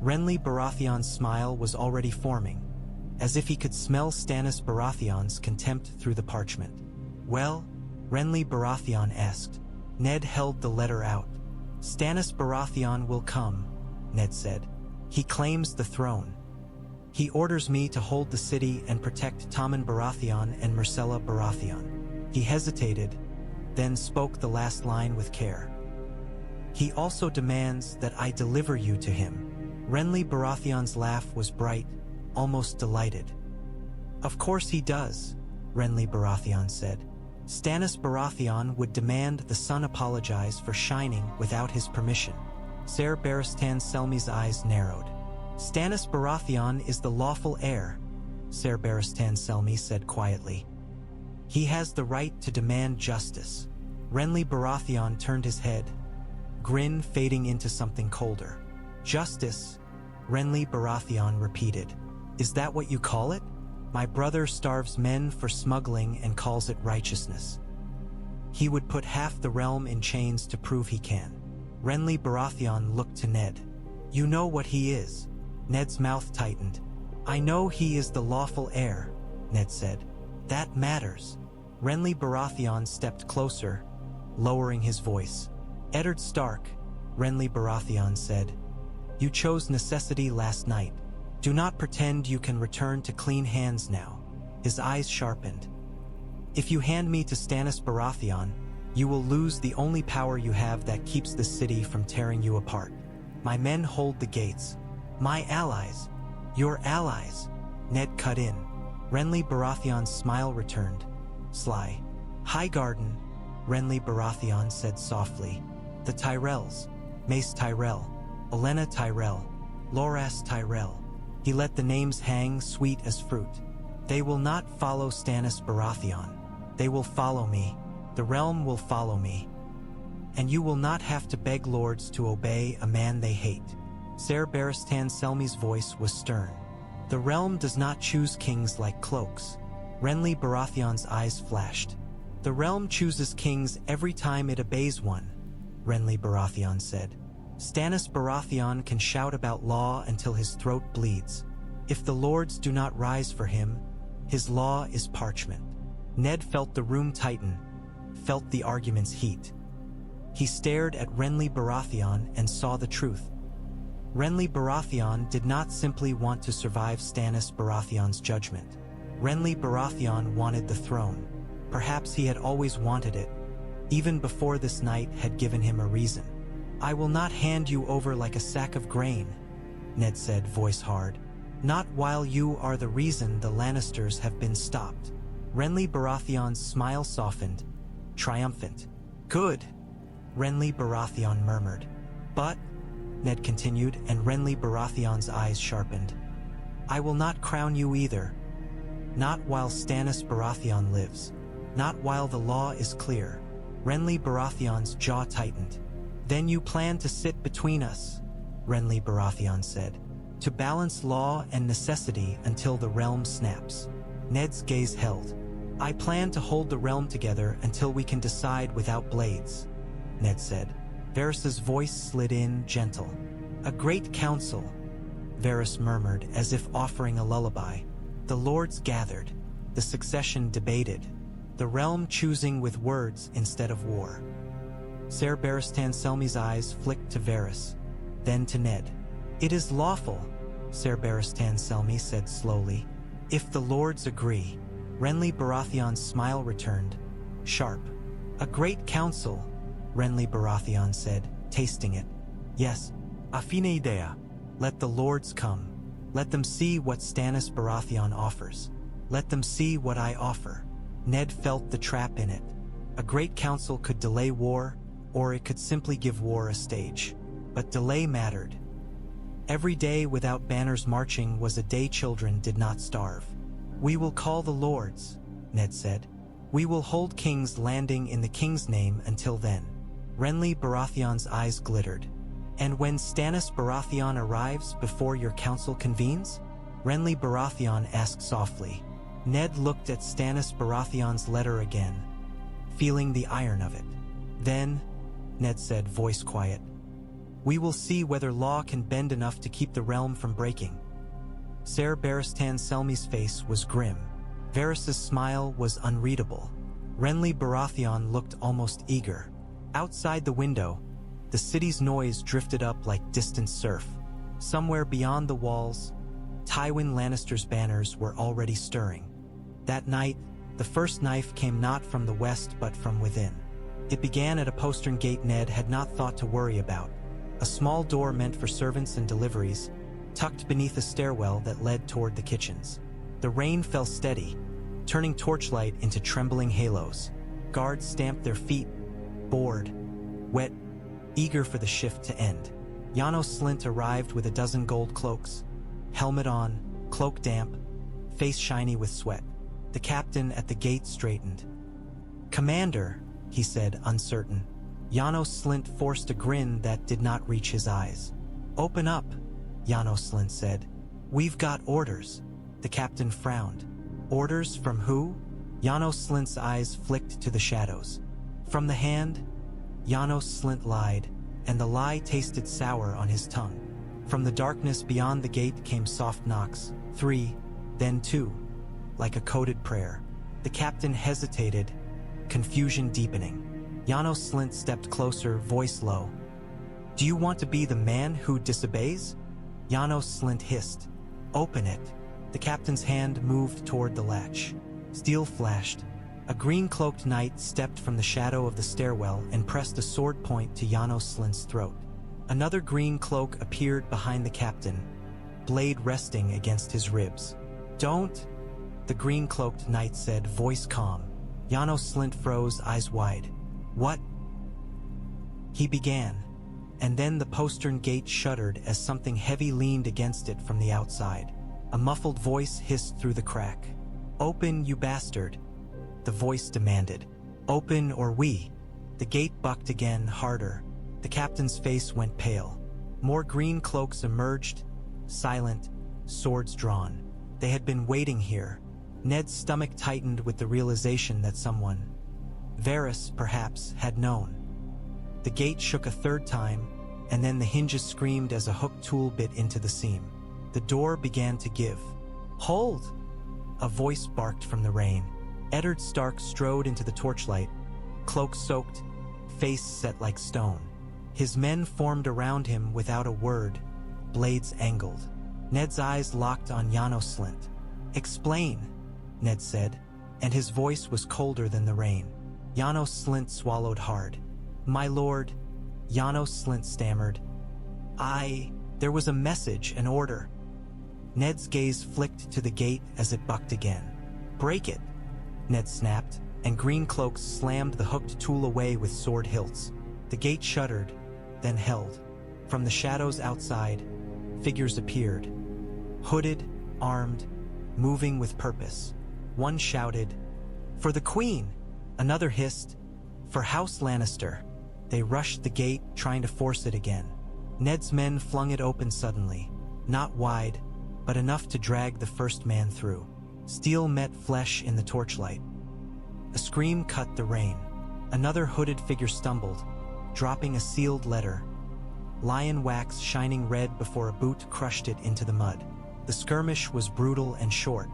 Renly Baratheon's smile was already forming. as if he could smell Stannis Baratheon's contempt through the parchment. "Well?" Renly Baratheon asked. Ned held the letter out. "Stannis Baratheon will come," Ned said. "He claims the throne. He orders me to hold the city and protect Tommen Baratheon and Myrcella Baratheon." He hesitated, then spoke the last line with care. "He also demands that I deliver you to him." Renly Baratheon's laugh was bright, almost delighted. "Of course he does," Renly Baratheon said. "Stannis Baratheon would demand the sun apologize for shining without his permission." Ser Barristan Selmy's eyes narrowed. "Stannis Baratheon is the lawful heir," Ser Barristan Selmy said quietly. "He has the right to demand justice." Renly Baratheon turned his head, grin fading into something colder. "Justice," Renly Baratheon repeated. "Is that what you call it? My brother starves men for smuggling and calls it righteousness. He would put half the realm in chains to prove he can." Renly Baratheon looked to Ned. "You know what he is." Ned's mouth tightened. "I know he is the lawful heir," Ned said. "That matters." Renly Baratheon stepped closer, lowering his voice. "Eddard Stark," Renly Baratheon said, "you chose necessity last night. Do not pretend you can return to clean hands now." His eyes sharpened. "If you hand me to Stannis Baratheon, you will lose the only power you have that keeps the city from tearing you apart. My men hold the gates. My allies. Your allies." Ned cut in. Renly Baratheon's smile returned. Sly. "Highgarden," Renly Baratheon said softly. "The Tyrells. Mace Tyrell. Olenna Tyrell. Loras Tyrell." He let the names hang sweet as fruit. "They will not follow Stannis Baratheon. They will follow me. The realm will follow me. And you will not have to beg lords to obey a man they hate." Ser Barristan Selmy's voice was stern. "The realm does not choose kings like Cloaks." Renly Baratheon's eyes flashed. "The realm chooses kings every time it obeys one," Renly Baratheon said. "Stannis Baratheon can shout about law until his throat bleeds. If the lords do not rise for him, his law is parchment." Ned felt the room tighten, felt the argument's heat. He stared at Renly Baratheon and saw the truth. Renly Baratheon did not simply want to survive Stannis Baratheon's judgment. Renly Baratheon wanted the throne. Perhaps he had always wanted it, even before this night had given him a reason. "I will not hand you over like a sack of grain," Ned said, voice hard. "Not while you are the reason the Lannisters have been stopped." Renly Baratheon's smile softened, triumphant. "Good," Renly Baratheon murmured. "But," Ned continued, and Renly Baratheon's eyes sharpened, "I will not crown you either. Not while Stannis Baratheon lives. Not while the law is clear." Renly Baratheon's jaw tightened. "Then you plan to sit between us," Renly Baratheon said, "to balance law and necessity until the realm snaps." Ned's gaze held. "I plan to hold the realm together until we can decide without blades," Ned said. Varys's voice slid in, gentle. "A great council," Varys murmured as if offering a lullaby. "The lords gathered. The succession debated. The realm choosing with words instead of war." Ser Barristan Selmy's eyes flicked to Varys, then to Ned. "It is lawful," Ser Barristan Selmy said slowly, "if the lords agree." Renly Baratheon's smile returned, sharp. "A great council," Renly Baratheon said, tasting it. "Yes, a fine idea. Let the lords come. Let them see what Stannis Baratheon offers. Let them see what I offer." Ned felt the trap in it. A great council could delay war, or it could simply give war a stage. But delay mattered. Every day without banners marching was a day children did not starve. "We will call the lords," Ned said. "We will hold King's Landing in the king's name until then." Renly Baratheon's eyes glittered. "And when Stannis Baratheon arrives before your council convenes?" Renly Baratheon asked softly. Ned looked at Stannis Baratheon's letter again, feeling the iron of it. "Then," Ned said, voice quiet, "we will see whether law can bend enough to keep the realm from breaking." Ser Barristan Selmy's face was grim. Varys's smile was unreadable. Renly Baratheon looked almost eager. Outside the window, the city's noise drifted up like distant surf. Somewhere beyond the walls, Tywin Lannister's banners were already stirring. That night, the first knife came not from the west but from within. It began at a postern gate Ned had not thought to worry about. A small door meant for servants and deliveries, tucked beneath a stairwell that led toward the kitchens. The rain fell steady, turning torchlight into trembling halos. Guards stamped their feet, bored, wet, eager for the shift to end. Janos Slynt arrived with a dozen gold cloaks, helmet on, cloak damp, face shiny with sweat. The captain at the gate straightened. "Commander," he said, uncertain. Janos Slynt forced a grin that did not reach his eyes. "Open up," Janos Slynt said. "We've got orders." The captain frowned. "Orders from who?" Janos Slynt's eyes flicked to the shadows. "From the Hand?" Janos Slynt lied, and the lie tasted sour on his tongue. From the darkness beyond the gate came soft knocks, 3, then 2, like a coded prayer. The captain hesitated, confusion deepening. Janos Slynt stepped closer, voice low. "Do you want to be the man who disobeys?" Janos Slynt hissed. "Open it." The captain's hand moved toward the latch. Steel flashed. A green-cloaked knight stepped from the shadow of the stairwell and pressed a sword point to Janos Slynt's throat. Another green cloak appeared behind the captain, blade resting against his ribs. "Don't," the green-cloaked knight said, voice calm. Janos Slynt froze, eyes wide. "What?" he began, and then the postern gate shuddered as something heavy leaned against it from the outside. A muffled voice hissed through the crack. "Open, you bastard," the voice demanded. "Open or we." The gate bucked again, harder. The captain's face went pale. More green cloaks emerged, silent, swords drawn. They had been waiting here. Ned's stomach tightened with the realization that someone, Varys perhaps, had known. The gate shook a third time, and then the hinges screamed as a hook tool bit into the seam. The door began to give. "Hold!" a voice barked from the rain. Eddard Stark strode into the torchlight, cloak soaked, face set like stone. His men formed around him without a word, blades angled. Ned's eyes locked on Janos Slynt. "Explain," Ned said, and his voice was colder than the rain. Janos Slynt swallowed hard. "My lord," Janos Slynt stammered. There was a message, an order." Ned's gaze flicked to the gate as it bucked again. "Break it," Ned snapped, and green cloaks slammed the hooked tool away with sword hilts. The gate shuddered, then held. From the shadows outside, figures appeared. Hooded, armed, moving with purpose. One shouted, "For the Queen!" Another hissed, "For House Lannister!" They rushed the gate, trying to force it again. Ned's men flung it open suddenly, not wide, but enough to drag the first man through. Steel met flesh in the torchlight. A scream cut the rain. Another hooded figure stumbled, dropping a sealed letter. Lion wax shining red before a boot crushed it into the mud. The skirmish was brutal and short.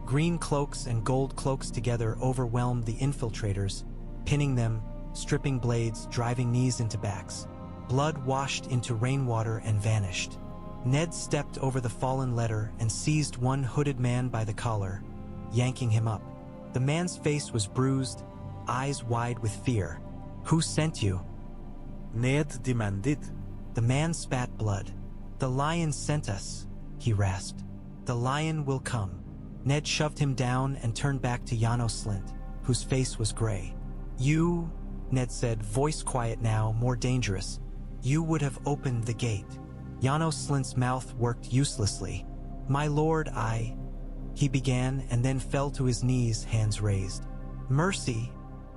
Green cloaks and gold cloaks together overwhelmed the infiltrators, pinning them, stripping blades, driving knees into backs. Blood washed into rainwater and vanished. Ned stepped over the fallen letter and seized one hooded man by the collar, yanking him up. The man's face was bruised, eyes wide with fear. "Who sent you?" Ned demanded. The man spat blood. "The lion sent us," he rasped. "The lion will come." Ned shoved him down and turned back to Janos Slynt, whose face was gray. "You," Ned said, voice quiet now, more dangerous. "You would have opened the gate." Janos Slynt's mouth worked uselessly. "My lord, he began and then fell to his knees, hands raised. "Mercy,"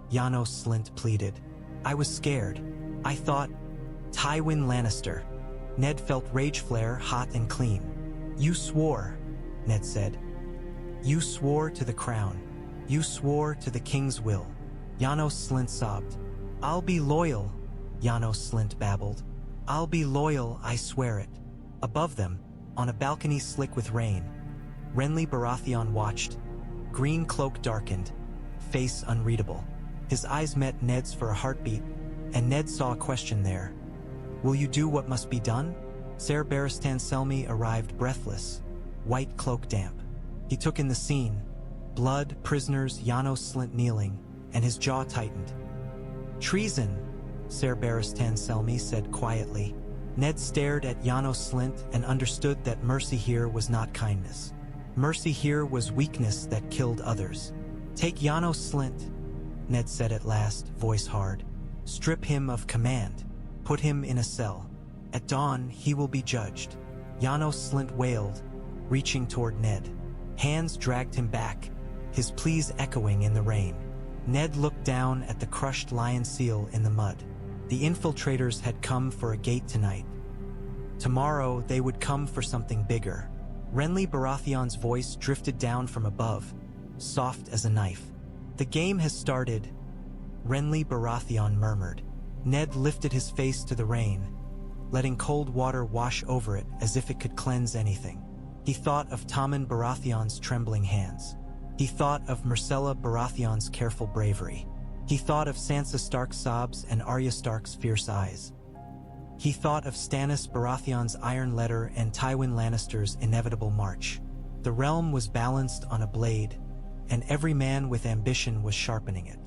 Janos Slynt pleaded. "I was scared. I thought, Tywin Lannister." Ned felt rage flare, hot and clean. "You swore," Ned said. "You swore to the crown. You swore to the king's will." Janos Slynt sobbed. "I'll be loyal," Janos Slynt babbled. "I'll be loyal, I swear it." Above them, on a balcony slick with rain, Renly Baratheon watched. Green cloak darkened, face unreadable. His eyes met Ned's for a heartbeat, and Ned saw a question there. Will you do what must be done? Ser Barristan Selmy arrived breathless, white cloak damp. He took in the scene. Blood, prisoners, Janos Slynt kneeling, and his jaw tightened. Treason, Ser Barristan Selmy said quietly. Ned stared at Janos Slynt and understood that mercy here was not kindness. Mercy here was weakness that killed others. Take Janos Slynt, Ned said at last, voice hard. Strip him of command. Put him in a cell. At dawn, he will be judged. Janos Slynt wailed, reaching toward Ned. Hands dragged him back, his pleas echoing in the rain. Ned looked down at the crushed lion seal in the mud. The infiltrators had come for a gate tonight. Tomorrow, they would come for something bigger. Renly Baratheon's voice drifted down from above, soft as a knife. The game has started, Renly Baratheon murmured. Ned lifted his face to the rain, letting cold water wash over it as if it could cleanse anything. He thought of Tommen Baratheon's trembling hands. He thought of Myrcella Baratheon's careful bravery. He thought of Sansa Stark's sobs and Arya Stark's fierce eyes. He thought of Stannis Baratheon's iron letter and Tywin Lannister's inevitable march. The realm was balanced on a blade, and every man with ambition was sharpening it.